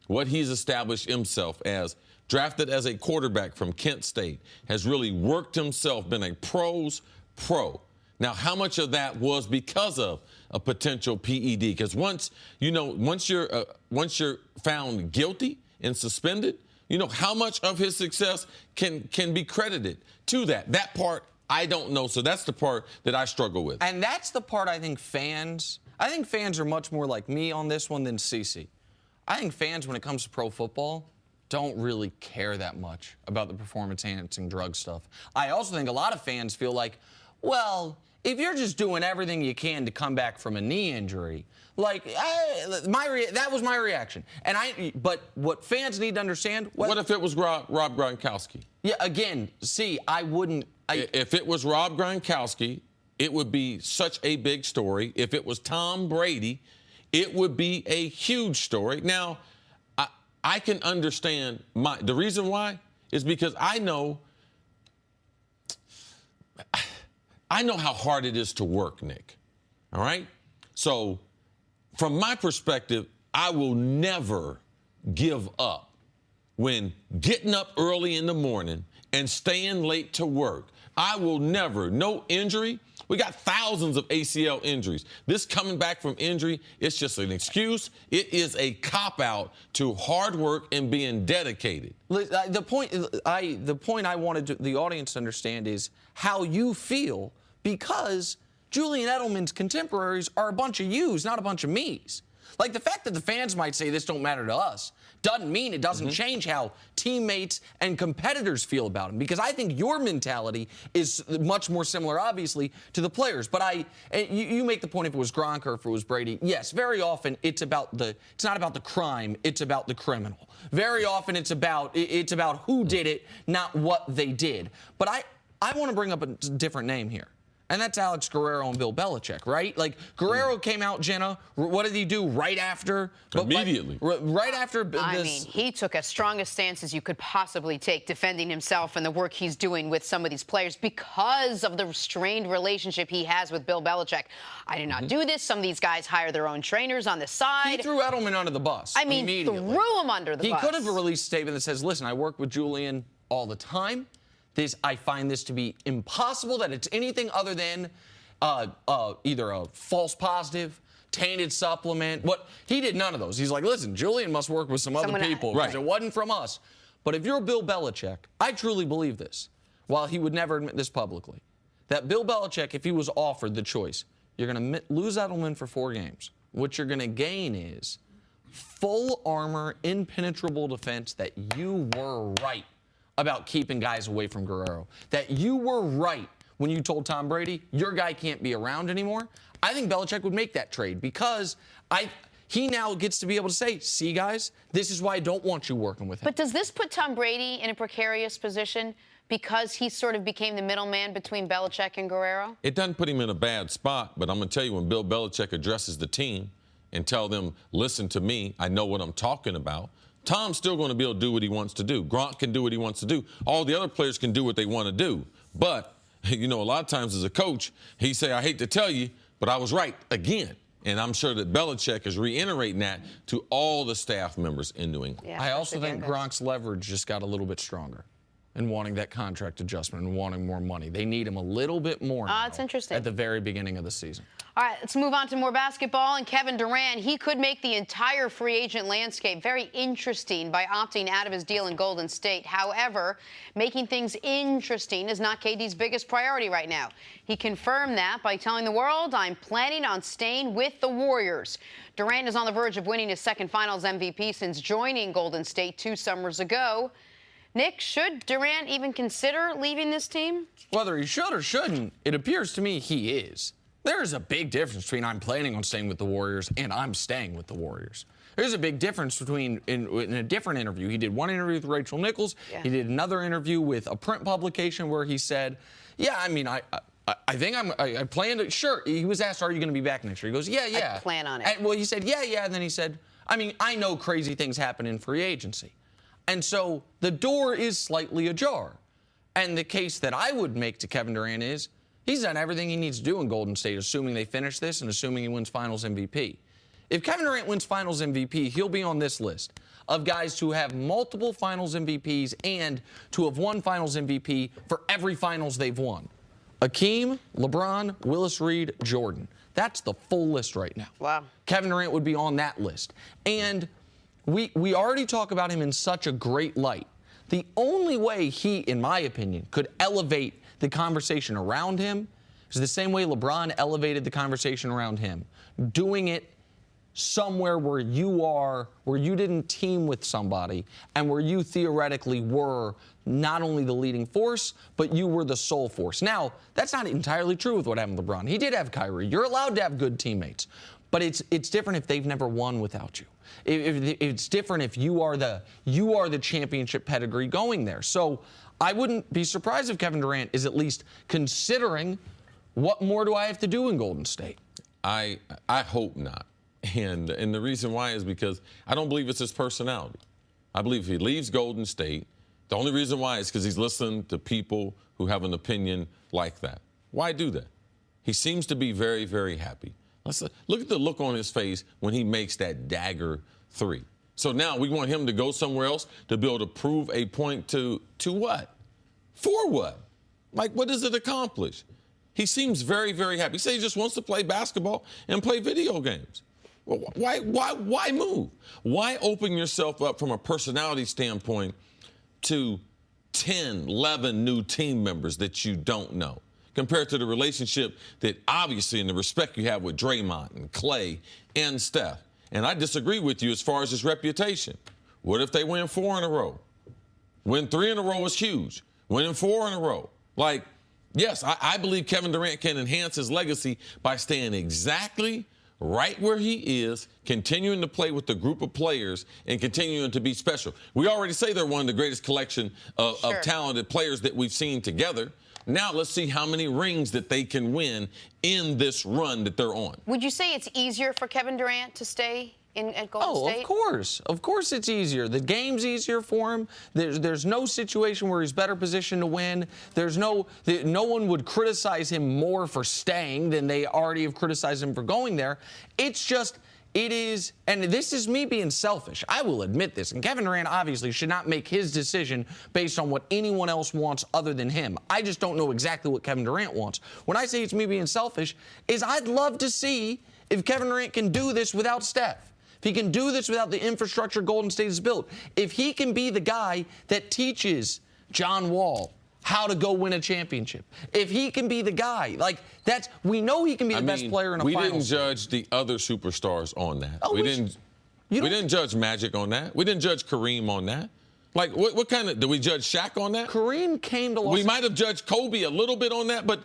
what he's established himself as. Drafted as a quarterback from Kent State, has really worked himself, been a pro's pro. Now, how much of that was because of a potential PED? Because once you're found guilty and suspended, how much of his success can be credited to that. That part I don't know. So that's the part that I struggle with. And that's the part I think fans are much more like me on this one than CeCe. I think fans, when it comes to pro football, don't really care that much about the performance-enhancing drug stuff. I also think a lot of fans feel like, well, if you're just doing everything you can to come back from a knee injury, that was my reaction. But what fans need to understand... What if it was Rob Gronkowski? Yeah, again, I wouldn't... If it was Rob Gronkowski, it would be such a big story. If it was Tom Brady, it would be a huge story. Now, I can understand the reason why is because I know how hard it is to work, Nick. All right? So from my perspective, I will never give up when getting up early in the morning and staying late to work. I will never, no injury. We got thousands of ACL injuries. This coming back from injury, it's just an excuse. It is a cop-out to hard work and being dedicated. The point I wanted the audience to understand is how you feel, because Julian Edelman's contemporaries are a bunch of yous, not a bunch of me's. Like, the fact that the fans might say this don't matter to us doesn't mean it doesn't change how teammates and competitors feel about him, because I think your mentality is much more similar, obviously, to the players. But you make the point if it was Gronk or if it was Brady. Yes, very often it's not about the crime, it's about the criminal. Very often it's about who did it, not what they did. But I want to bring up a different name here. And that's Alex Guerrero and Bill Belichick, right? Like, Guerrero came out, Jenna. What did he do right after? Immediately. Right after this. I mean, he took as strong a stance as you could possibly take, defending himself and the work he's doing with some of these players because of the strained relationship he has with Bill Belichick. I did not do this. Some of these guys hire their own trainers on the side. He threw Edelman under the bus. I mean, threw him under the bus. He could have released a statement that says, listen, I work with Julian all the time. I find this to be impossible that it's anything other than either a false positive, tainted supplement. He did none of those. He's like, listen, Julian must work with some other people because it wasn't from us. But if you're Bill Belichick, I truly believe this, while he would never admit this publicly, that Bill Belichick, if he was offered the choice, you're going to lose Edelman for 4 games. What you're going to gain is full armor, impenetrable defense, that you were right about keeping guys away from Guerrero, that you were right when you told Tom Brady, your guy can't be around anymore. I think Belichick would make that trade because he now gets to be able to say, see, guys, this is why I don't want you working with him. But does this put Tom Brady in a precarious position because he sort of became the middleman between Belichick and Guerrero? It doesn't put him in a bad spot, but I'm going to tell you, when Bill Belichick addresses the team and tell them, listen to me, I know what I'm talking about, Tom's still going to be able to do what he wants to do. Gronk can do what he wants to do. All the other players can do what they want to do. But, you know, a lot of times as a coach, he say, I hate to tell you, but I was right again. And I'm sure that Belichick is reiterating that to all the staff members in New England. Yeah, I also think Gronk's leverage just got a little bit stronger in wanting that contract adjustment and wanting more money. They need him a little bit more now that's interesting. At the very beginning of the season. All right, let's move on to more basketball. And Kevin Durant, he could make the entire free agent landscape very interesting by opting out of his deal in Golden State. However, making things interesting is not KD's biggest priority right now. He confirmed that by telling the world, I'm planning on staying with the Warriors. Durant is on the verge of winning his second Finals MVP since joining Golden State 2 summers ago. Nick, should Durant even consider leaving this team? Whether he should or shouldn't, it appears to me he is. There's a big difference between I'm planning on staying with the Warriors and I'm staying with the Warriors. There's a big difference between, in a different interview, he did one interview with Rachel Nichols. Yeah. He did another interview with a print publication where he said, yeah, I mean, I think I plan to, sure. He was asked, are you going to be back next year? He goes, yeah. I plan on it. And, well, he said, yeah. And then he said, I mean, I know crazy things happen in free agency. And so the door is slightly ajar. And the case that I would make to Kevin Durant is he's done everything he needs to do in Golden State, assuming they finish this and assuming he wins Finals MVP. If Kevin Durant wins Finals MVP, he'll be on this list of guys who have multiple Finals MVPs and to have won Finals MVP for every Finals they've won. Akeem, LeBron, Willis Reed, Jordan. That's the full list right now. Wow. Kevin Durant would be on that list. And we already talk about him in such a great light. The only way he, in my opinion, could elevate the conversation around him is the same way LeBron elevated the conversation around him. Doing it somewhere where you didn't team with somebody and where you theoretically were not only the leading force, but you were the sole force. Now, that's not entirely true with what happened with LeBron. He did have Kyrie. You're allowed to have good teammates. But it's different if they've never won without you. It's different if you are the championship pedigree going there. So I wouldn't be surprised if Kevin Durant is at least considering what more do I have to do in Golden State. I hope not. And the reason why is because I don't believe it's his personality. I believe if he leaves Golden State, the only reason why is because he's listening to people who have an opinion like that. Why do that? He seems to be very, very happy. Look at the look on his face when he makes that dagger 3. So now we want him to go somewhere else to be able to prove a point to what? For what? Like, what does it accomplish? He seems very, very happy. He says he just wants to play basketball and play video games. Well, why move? Why open yourself up from a personality standpoint to 10, 11 new team members that you don't know? Compared to the relationship that obviously and the respect you have with Draymond and Clay and Steph. And I disagree with you as far as his reputation. What if they win 4 in a row? Win 3 in a row is huge. Winning 4 in a row. Like, yes, I believe Kevin Durant can enhance his legacy by staying exactly right where he is, continuing to play with the group of players and continuing to be special. We already say they're one of the greatest collection of talented players that we've seen together. Now let's see how many rings that they can win in this run that they're on. Would you say it's easier for Kevin Durant to stay at Golden State? Of course. Of course it's easier. The game's easier for him. There's no situation where he's better positioned to win. No one would criticize him more for staying than they already have criticized him for going there. It's just, it is, and this is me being selfish. I will admit this. And Kevin Durant obviously should not make his decision based on what anyone else wants other than him. I just don't know exactly what Kevin Durant wants. When I say it's me being selfish, is I'd love to see if Kevin Durant can do this without Steph. If he can do this without the infrastructure Golden State has built, if he can be the guy that teaches John Wall how to go win a championship, if he can be the guy, we know he can be the best player in a finals. We didn't judge the other superstars on that. We didn't judge Magic on that. We didn't judge Kareem on that. Like, what kind of, did we judge Shaq on that? Kareem came to Los Angeles. We might have judged Kobe a little bit on that, but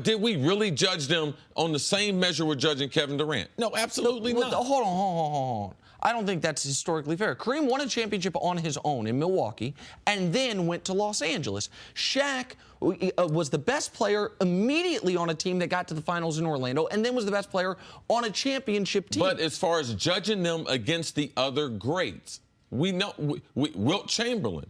did we really judge them on the same measure we're judging Kevin Durant? No, absolutely not. Hold on. I don't think that's historically fair. Kareem won a championship on his own in Milwaukee and then went to Los Angeles. Shaq was the best player immediately on a team that got to the finals in Orlando and then was the best player on a championship team. But as far as judging them against the other greats, we know Wilt Chamberlain,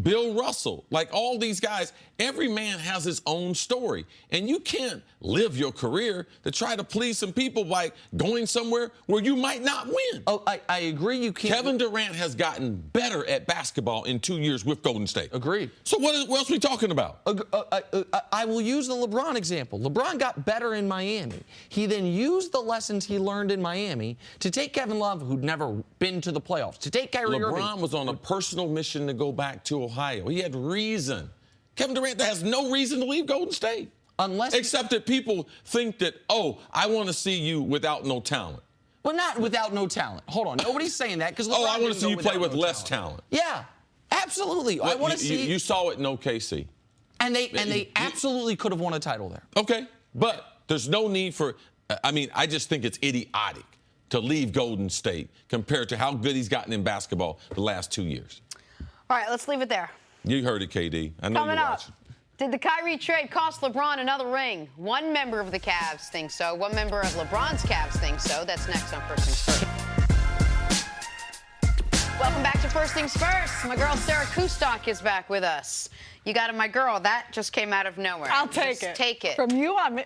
Bill Russell, like all these guys, every man has his own story. And you can't live your career to try to please some people by going somewhere where you might not win. Oh, I agree you can't. Kevin Durant has gotten better at basketball in 2 years with Golden State. Agreed. So what else are we talking about? I will use the LeBron example. LeBron got better in Miami. He then used the lessons he learned in Miami to take Kevin Love, who'd never been to the playoffs, to take Kyrie Irving. LeBron was on a personal mission to go back to Ohio. He had reason. Kevin Durant has no reason to leave Golden State. Except that people think that, oh, I want to see you without no talent. Well, not without no talent. Hold on. Nobody's saying that because I want to see you play with less talent. Yeah, absolutely. I want to see. You saw it in OKC. And they absolutely could have won a title there. Okay, but there's no need for. I just think it's idiotic to leave Golden State compared to how good he's gotten in basketball the last 2 years. All right, let's leave it there. You heard it, KD. I know Coming you're up, watching. did the Kyrie trade cost LeBron another ring? One member of the Cavs thinks so. One member of LeBron's Cavs thinks so. That's next on First Things First. Welcome back to First Things First. My girl Sarah Kustok is back with us. You got it, my girl. That just came out of nowhere. I'll take it. Take it. From you, I'm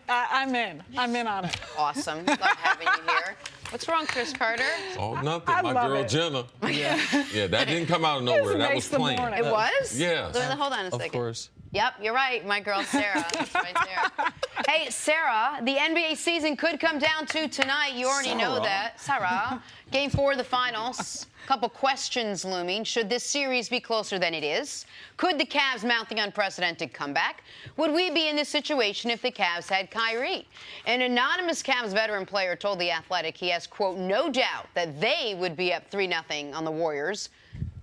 in. I'm in on it. Awesome. Love having you here. What's wrong, Chris Carter? Oh, nothing. I My love girl it. Jenna. Yeah, that didn't come out of nowhere. That was planned. It was? Yes. Hold on a second. Of course. Yep, you're right, my girl Sarah. That's right there. Hey, Sarah, the NBA season could come down to tonight. You already know that. Sarah, Game 4 of the finals. Couple questions looming. Should this series be closer than it is? Could the Cavs mount the unprecedented comeback? Would we be in this situation if the Cavs had Kyrie? An anonymous Cavs veteran player told The Athletic he has, quote, no doubt that they would be up 3-0 on the Warriors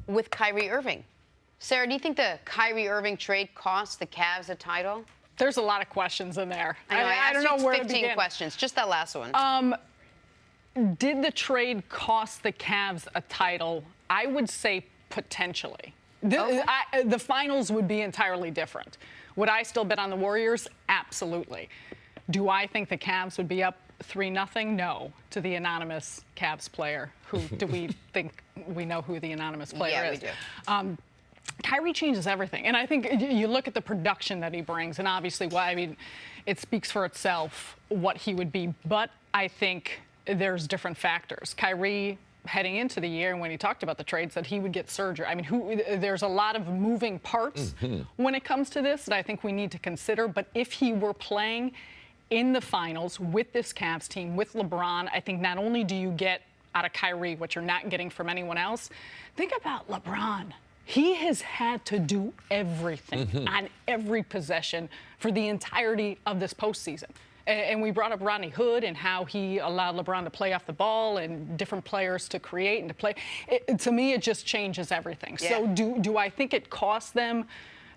with Kyrie Irving. Sarah, do you think the Kyrie Irving trade cost the Cavs a title? There's a lot of questions in there. I don't know where 15 to begin. questions, just that last one. Did the trade cost the Cavs a title? I would say potentially. The finals would be entirely different. Would I still bet on the Warriors? Absolutely. Do I think the Cavs would be up 3-0? No, to the anonymous Cavs player. Who do we think we know who the anonymous player is? Yeah, we do. Kyrie changes everything. And I think you look at the production that he brings, and obviously, it speaks for itself what he would be. But I think there's different factors. Kyrie, heading into the year, and when he talked about the trade, said he would get surgery. There's a lot of moving parts when it comes to this that I think we need to consider. But if he were playing in the finals with this Cavs team, with LeBron, I think not only do you get out of Kyrie what you're not getting from anyone else, think about LeBron. He has had to do everything on every possession for the entirety of this postseason. And we brought up Rodney Hood and how he allowed LeBron to play off the ball and different players to create and to play. To me, it just changes everything. Yeah. So do I think it cost them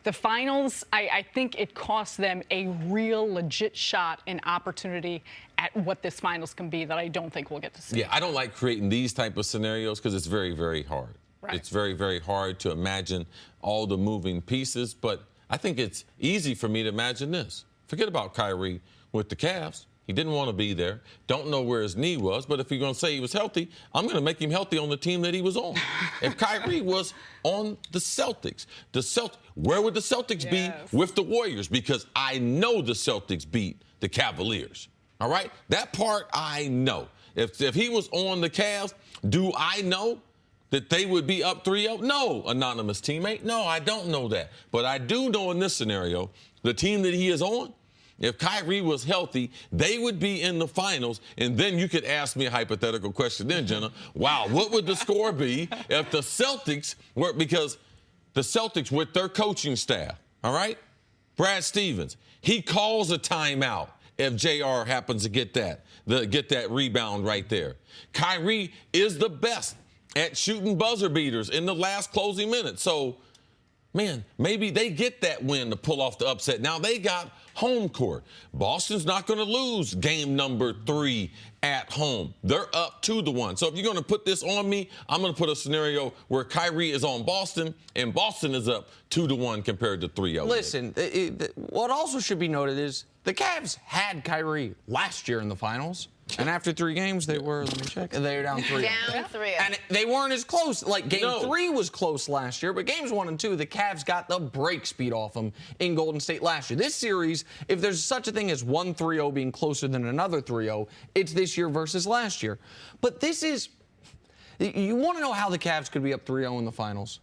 the finals? I think it cost them a real legit shot and opportunity at what this finals can be that I don't think we'll get to see. Yeah, I don't like creating these type of scenarios because it's very, very hard. Right. It's very, very hard to imagine all the moving pieces, but I think it's easy for me to imagine this. Forget about Kyrie with the Cavs. He didn't want to be there. Don't know where his knee was. But if you're going to say he was healthy, I'm going to make him healthy on the team that he was on. If Kyrie was on the Celtics, where would the Celtics be with the Warriors? Because I know the Celtics beat the Cavaliers. All right? That part I know. If he was on the Cavs, do I know that they would be up 3-0? No, anonymous teammate. No, I don't know that. But I do know in this scenario, the team that he is on, if Kyrie was healthy, they would be in the finals. And then you could ask me a hypothetical question then, Jenna. Wow, what would the score be if the Celtics were, because the Celtics with their coaching staff, all right? Brad Stevens, he calls a timeout if JR happens to get that rebound right there. Kyrie is the best at shooting buzzer beaters in the last closing minutes. So, man, maybe they get that win to pull off the upset. Now they got home court. Boston's not going to lose game number 3 at home. They're up 2-1. So if you're going to put this on me, I'm going to put a scenario where Kyrie is on Boston and Boston is up 2-1 compared to 3-0. Listen, what also should be noted is the Cavs had Kyrie last year in the finals. And after 3 games, they were, let me check, they were down 3. Down 3. And they weren't as close. Like, game 3 was close last year, but games 1 and 2, the Cavs got the break speed off them in Golden State last year. This series, if there's such a thing as one 3-0 being closer than another 3-0, it's this year versus last year. But this is, you want to know how the Cavs could be up 3-0 in the finals?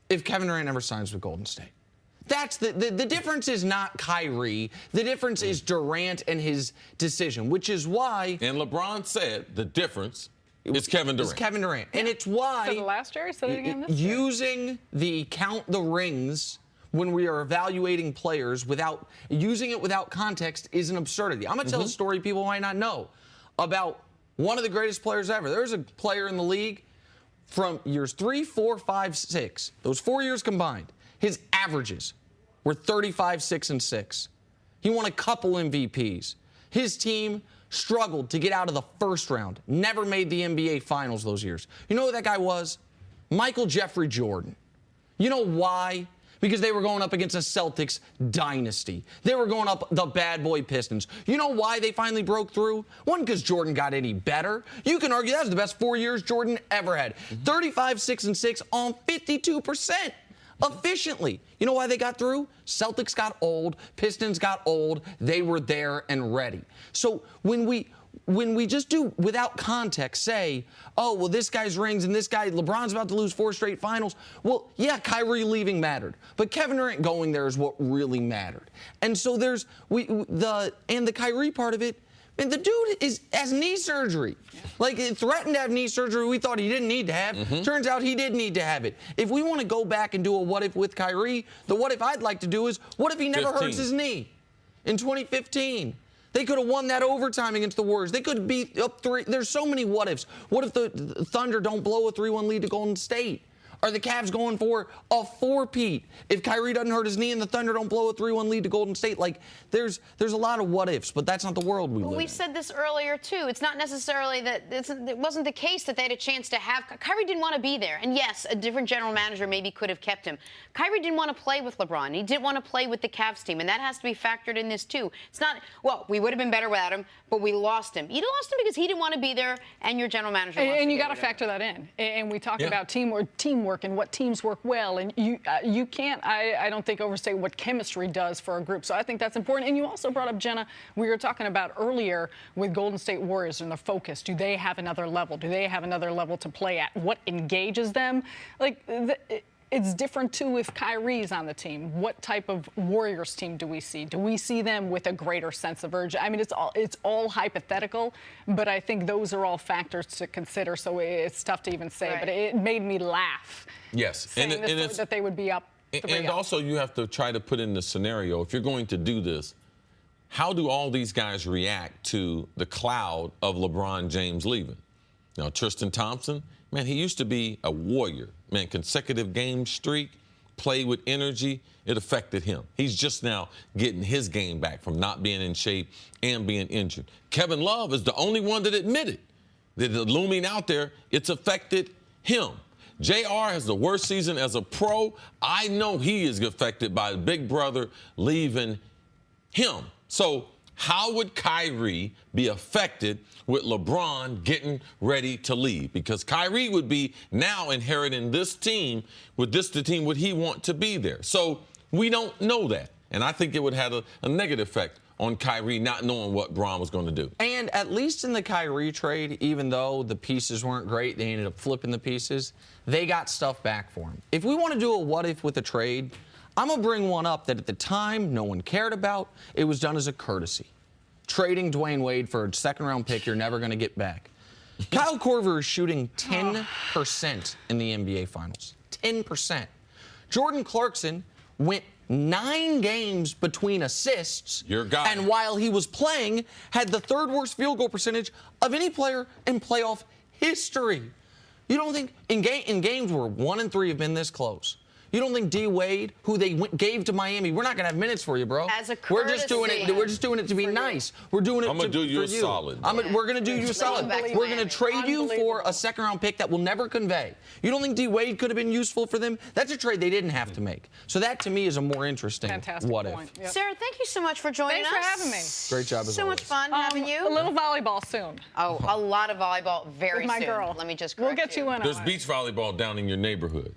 If Kevin Durant never signs with Golden State. That's the difference is not Kyrie. The difference is Durant and his decision, which is why. And LeBron said the difference is Kevin Durant. It's Kevin Durant. And it's why. So the last year, said it again this year. Using the count the rings when we are evaluating players without using it without context is an absurdity. I'm going to tell a story people might not know about one of the greatest players ever. There's a player in the league from years 3, 4, 5, 6, those 4 years combined. His averages were 35, 6, and 6. He won a couple MVPs. His team struggled to get out of the first round. Never made the NBA Finals those years. You know who that guy was? Michael Jeffrey Jordan. You know why? Because they were going up against a Celtics dynasty. They were going up the bad boy Pistons. You know why they finally broke through? One, because Jordan got any better. You can argue that was the best 4 years Jordan ever had. 35, 6, and 6 on 52%. Efficiently. You know why they got through? Celtics got old. Pistons got old. They were there and ready. So when we just do without context say, oh, well, this guy's rings and this guy, LeBron's about to lose 4 straight finals. Well, yeah, Kyrie leaving mattered. But Kevin Durant going there is what really mattered. And so there's the Kyrie part of it. And the dude has knee surgery. Like, it threatened to have knee surgery we thought he didn't need to have. Turns out he did need to have it. If we want to go back and do a what if with Kyrie, the what if I'd like to do is, what if he never hurts his knee in 2015? They could have won that overtime against the Warriors. They could be up 3. There's so many what ifs. What if the Thunder don't blow a 3-1 lead to Golden State? Are the Cavs going for a 4-peat? If Kyrie doesn't hurt his knee and the Thunder don't blow a 3-1 lead to Golden State, like, there's a lot of what-ifs, but that's not the world we live in. We said this earlier, too. It's not necessarily that it wasn't the case that they had a chance to have. Kyrie didn't want to be there. And, yes, a different general manager maybe could have kept him. Kyrie didn't want to play with LeBron. He didn't want to play with the Cavs team, and that has to be factored in this, too. It's not, well, we would have been better without him, but we lost him. You lost him because he didn't want to be there, and your general manager wants and to you got to there. factor that in. And we talk about teamwork and what teams work well, and you can't, I don't think, overstate what chemistry does for a group. So I think that's important. And you also brought up, Jenna, we were talking about earlier with Golden State Warriors and the focus. Do they have another level? Do they have another level to play at? What engages them? Like, it's different, too, if Kyrie's on the team. What type of Warriors team do we see? Do we see them with a greater sense of urgency? I mean, it's all hypothetical, but I think those are all factors to consider, so it's tough to even say. Right. But it made me laugh. Yes. And it's that they would be up 3-0. And also you have to try to put in the scenario, if you're going to do this, how do all these guys react to the cloud of LeBron James leaving? Now, Tristan Thompson, man, he used to be a warrior. Man, consecutive game streak, play with energy, it affected him. He's just now getting his game back from not being in shape and being injured. Kevin Love is the only one that admitted that looming out there, it's affected him. JR has the worst season as a pro. I know he is affected by the big brother leaving him. So how would Kyrie be affected with LeBron getting ready to leave? Because Kyrie would be now inheriting this team. With this the team, would he want to be there? So we don't know that. And I think it would have a negative effect on Kyrie not knowing what Bron was going to do. And at least in the Kyrie trade, even though the pieces weren't great, they ended up flipping the pieces, they got stuff back for him. If we want to do a what-if with a trade, I'm going to bring one up that at the time no one cared about. It was done as a courtesy. Trading Dwayne Wade for a second-round pick you're never going to get back. Kyle Korver is shooting 10% in the NBA Finals. 10%. Jordan Clarkson went 9 games between assists. Your guy. And while he was playing, had the 3rd worst field goal percentage of any player in playoff history. You don't think in games where 1 and 3 have been this close, you don't think D. Wade, who they gave to Miami, we're not going to have minutes for you, bro. As a we're just doing it to be nice. We're doing it I'm going to do you a you. solid. We're going to do you a solid. We're going to trade you for a second-round pick that will never convey. You don't think D. Wade could have been useful for them? That's a trade they didn't have to make. So that, to me, is a more interesting what if. Yep. Sarah, thank you so much for joining us. Thanks for having me. Great job as So always. much fun having you. A little volleyball soon. Oh, a lot of volleyball very With my soon. girl. Let me just We'll correct get you in There's on it. beach volleyball down in your neighborhood.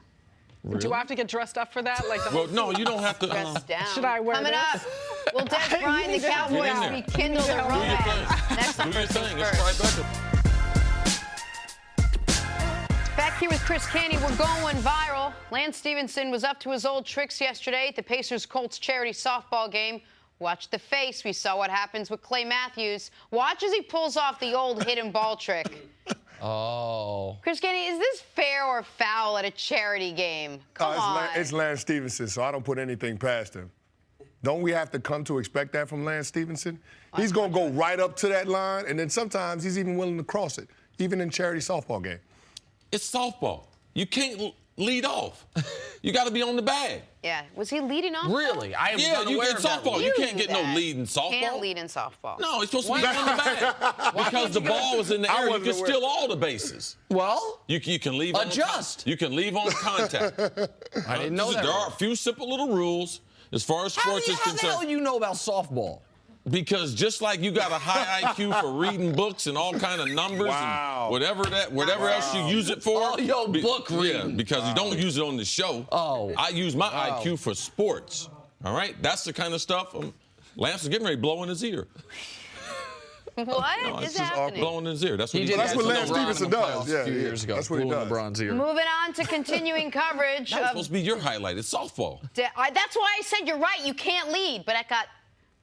Really? Do I have to get dressed up for that? Like the Well, no, you don't have to. Press down. Should I wear Coming this? up, will Des Bryant and the Cowboys Get in there. rekindle the Do your romance? thing. Next on Do your First Things thing. First. It's right back. Back here with Chris Canty, we're going viral. Lance Stevenson was up to his old tricks yesterday at the Pacers-Colts charity softball game. Watch the face. We saw what happens with Clay Matthews. Watch as he pulls off the old hidden ball trick. Oh. Chris Canty, is this fair or foul at a charity game? Come on. It's Lance Stevenson, so I don't put anything past him. Don't we have to come to expect that from Lance Stevenson? He's going to go right up to that line, and then sometimes he's even willing to cross it, even in charity softball game. It's softball. You can't lead off. You got to be on the bag. Yeah. Was he leading off? Really? I am Yeah, you unaware get of that. softball. You can't knew get no that. lead in softball. Can't lead in softball. No, it's supposed to be on the bag. Because the ball was in the air, you wasn't can aware. steal all the bases. Well, You can leave Adjust. You can leave on contact. I didn't know that. There are a few simple little rules as far as How sports is the hell concerned. you know about softball? Because just like you got a high IQ for reading books and all kind of numbers Wow. and whatever else you use it for. Oh, yo, book reading. Yeah, because you don't use it on the show. Oh. I use my IQ for sports. All right? That's the kind of stuff Lance is getting ready to blow in his ear. What No, is it's just happening? blowing in his ear. That's what He he did That's does. what that Lance to LeBron Stevenson in the does. playoffs Yeah, a few yeah. years ago. That's what he Blew in does. LeBron's ear. Moving on to continuing coverage That was of supposed to be your highlight. It's softball. That's why I said you're right. You can't lead, but I got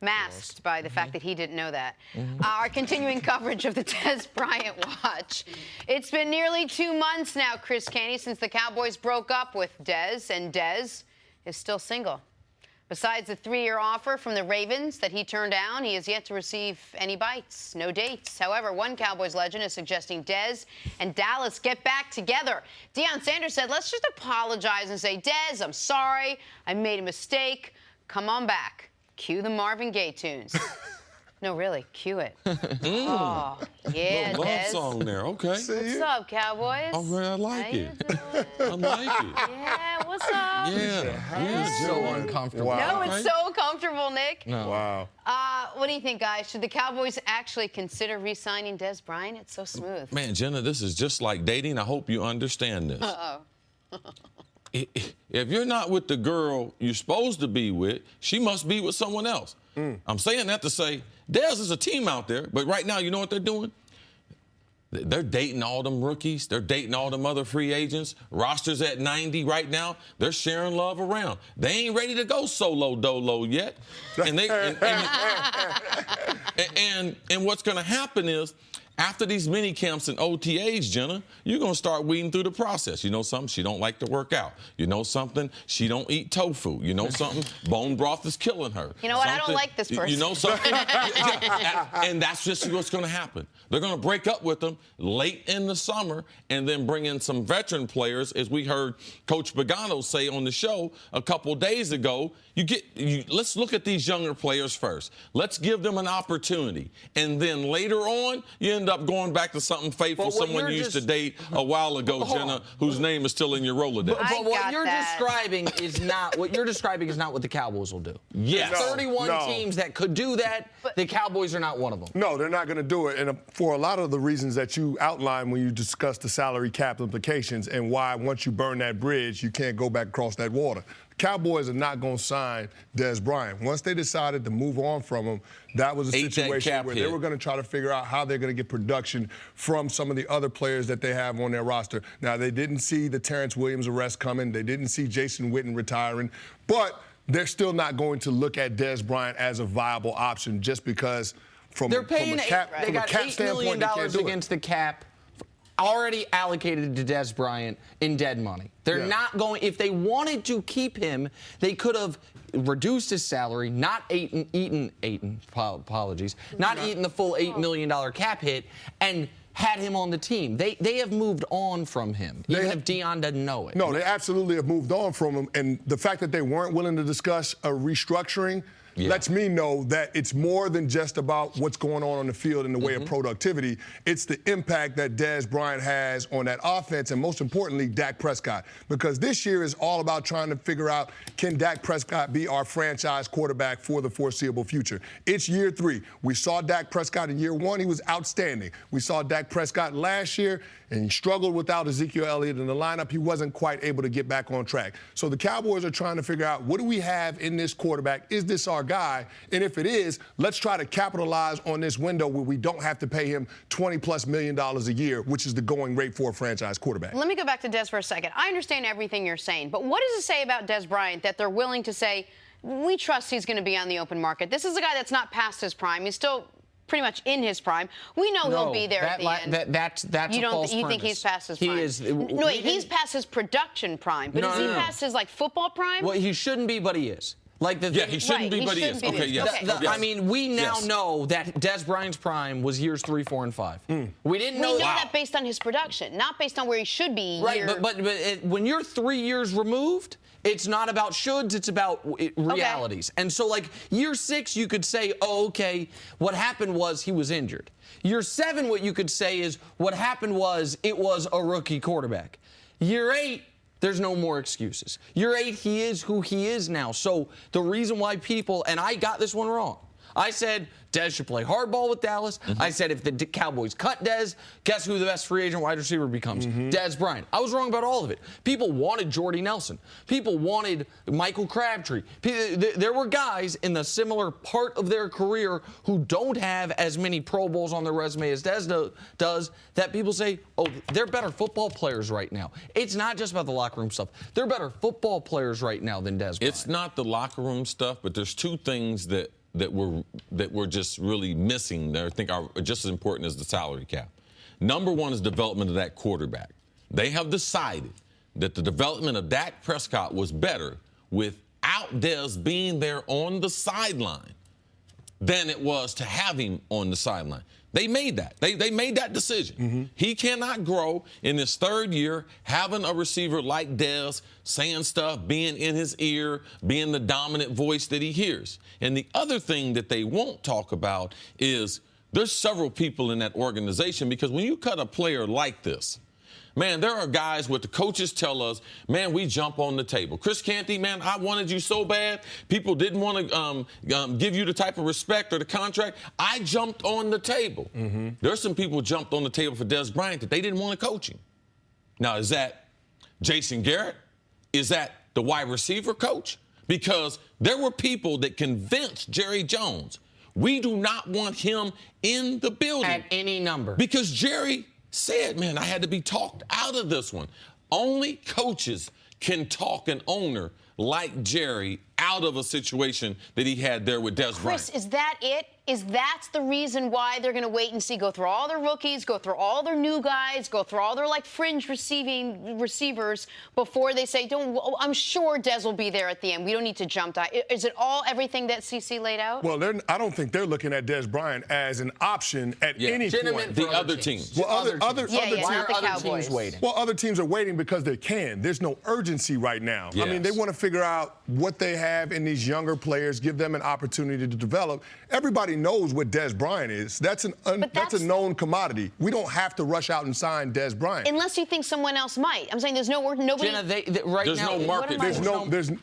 masked by the fact that he didn't know that. Our continuing coverage of the Des Bryant watch. It's been nearly 2 months now, Chris Canty, since the Cowboys broke up with Des, and Des is still single. Besides the 3-year offer from the Ravens that he turned down, he has yet to receive any bites, no dates. However, one Cowboys legend is suggesting Des and Dallas get back together. Deion Sanders said, let's just apologize and say, Des, I'm sorry. I made a mistake. Come on back. Cue the Marvin Gaye tunes. No, really, cue it. Oh, yeah, Little love Des. song there. Okay. What's up, Cowboys? All right, I like How you it. doing? I like it. Yeah, what's up? Yeah. So uncomfortable. No, Right. it's so comfortable, Nick. No. Wow. What do you think, guys? Should the Cowboys actually consider re-signing Des Bryant? It's so smooth. Man, Jenna, this is just like dating. I hope you understand this. If you're not with the girl you're supposed to be with, she must be with someone else. I'm saying that to say, Des is a team out there, but right now, you know what they're doing? They're dating all them rookies. They're dating all them other free agents. Rosters at 90 right now. They're sharing love around. They ain't ready to go solo dolo yet. And and what's going to happen is, after these mini camps and OTAs, Jenna, you're going to start weeding through the process. You know something? She don't like to work out. You know something? She don't eat tofu. You know something? Bone broth is killing her. You know what? I don't Something- like this person. You know something? And that's just what's going to happen. They're going to break up with them late in the summer and then bring in some veteran players, as we heard Coach Pagano say on the show a couple days ago. Let's look at these younger players first. Let's give them an opportunity. And then later on, you end end up going back to something faithful, someone you used to date a while ago, Jenna, whose name is still in your Rolodex. But what you're describing is not what the Cowboys will do. Yes. There's 31 teams that could do that. The Cowboys are not one of them. No, they're not going to do it. And for a lot of the reasons that you outlined when you discussed the salary cap implications and why once you burn that bridge, you can't go back across that water. Cowboys are not going to sign Dez Bryant. Once they decided to move on from him, that was a situation where they were going to try to figure out how they're going to get production from some of the other players that they have on their roster. Now, they didn't see the Terrence Williams arrest coming. They didn't see Jason Witten retiring. But they're still not going to look at Dez Bryant as a viable option just because from a cap they got $8 million against the cap already allocated to Dez Bryant in dead money. They're not going, if they wanted to keep him, they could have reduced his salary, not eaten the full $8 million cap hit, and had him on the team. They have moved on from him, even if Deion doesn't know it. No, they absolutely have moved on from him, and the fact that they weren't willing to discuss a restructuring lets me know that it's more than just about what's going on the field in the way of productivity. It's the impact that Dez Bryant has on that offense, and most importantly, Dak Prescott. Because this year is all about trying to figure out, can Dak Prescott be our franchise quarterback for the foreseeable future? It's year 3. We saw Dak Prescott in year 1. He was outstanding. We saw Dak Prescott last year, and he struggled without Ezekiel Elliott in the lineup. He wasn't quite able to get back on track. So the Cowboys are trying to figure out, what do we have in this quarterback? Is this our guy? And if it is, let's try to capitalize on this window where we don't have to pay him $20+ million a year, which is the going rate for a franchise quarterback. Let me go back to Dez for a second. I understand everything you're saying, but what does it say about Dez Bryant that they're willing to say, we trust he's going to be on the open market? This is a guy that's not past his prime. He's still pretty much in his prime. We know he'll be there at the end. That's a false You think he's past his prime? He is. No, wait, he's past his production prime, but is he past his football prime? Well, he shouldn't be, but he is. He shouldn't be, but he is. Okay, yes. I mean, we now know that Dez Bryant's prime was years 3, 4, and 5. We didn't know that based on his production, not based on where he should be. Right, but when you're 3 years removed, it's not about shoulds, it's about realities. And so, like, year 6, you could say, oh, okay, what happened was he was injured. Year 7, what you could say is what happened was it was a rookie quarterback. Year 8, there's no more excuses. Year 8, he is who he is now. So the reason why people, and I got this one wrong. I said Dez should play hardball with Dallas. I said if the Cowboys cut Dez, guess who the best free agent wide receiver becomes? Dez Bryant. I was wrong about all of it. People wanted Jordy Nelson. People wanted Michael Crabtree. There were guys in the similar part of their career who don't have as many Pro Bowls on their resume as Dez does that people say, oh, they're better football players right now. It's not just about the locker room stuff. They're better football players right now than Dez Bryant. It's not the locker room stuff, but there's 2 things that we're just really missing that I think are just as important as the salary cap. Number 1 is development of that quarterback. They have decided that the development of Dak Prescott was better without Dez being there on the sideline than it was to have him on the sideline. They made that. They made that decision. He cannot grow in his 3rd year having a receiver like Dez saying stuff, being in his ear, being the dominant voice that he hears. And the other thing that they won't talk about is there's several people in that organization, because when you cut a player like this, man, there are guys what the coaches tell us, man, we jump on the table. Chris Canty, man, I wanted you so bad. People didn't want to give you the type of respect or the contract. I jumped on the table. There's some people jumped on the table for Dez Bryant that they didn't want to coach him. Now, is that Jason Garrett? Is that the wide receiver coach? Because there were people that convinced Jerry Jones, we do not want him in the building. At any number. Because Jerry said, man, I had to be talked out of this one. Only coaches can talk an owner like Jerry out of a situation that he had there with Dez Bryant. Chris, is that it? That's the reason why they're going to wait and see, go through all their rookies, go through all their new guys, go through all their, like, fringe receivers before they say, I'm sure Dez will be there at the end. We don't need to jump dive. Is it everything that CC laid out? Well, I don't think they're looking at Dez Bryant as an option at any point. The other teams. Well, other teams waiting. Well, other teams are waiting because they can. There's no urgency right now. Yes. I mean, they want to figure out what they have in these younger players, give them an opportunity to develop. Everybody knows what Dez Bryant is. That's a known commodity. We don't have to rush out and sign Dez Bryant. Unless you think someone else might. I'm saying there's nobody. Jenna, There's no market.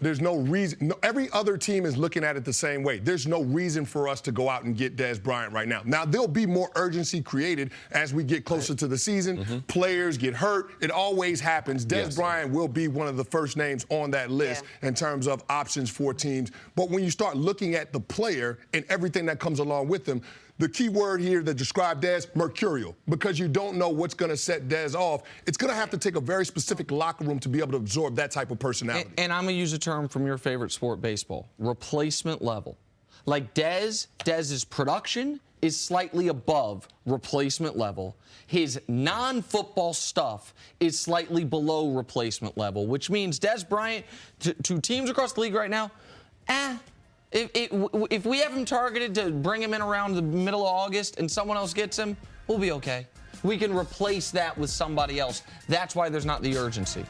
There's no reason. No, every other team is looking at it the same way. There's no reason for us to go out and get Dez Bryant right now. Now, there'll be more urgency created as we get closer to the season. Players get hurt. It always happens. Dez Bryant will be one of the first names on that list in terms of options for teams. But when you start looking at the player and everything that comes along with them, the key word here that described Dez, mercurial, because you don't know what's going to set Dez off. It's going to have to take a very specific locker room to be able to absorb that type of personality. And I'm going to use a term from your favorite sport, baseball, replacement level. Like Dez's production is slightly above replacement level. His non-football stuff is slightly below replacement level, which means Dez Bryant, to teams across the league right now, if we have him targeted to bring him in around the middle of August and someone else gets him, we'll be okay. We can replace that with somebody else. That's why there's not the urgency.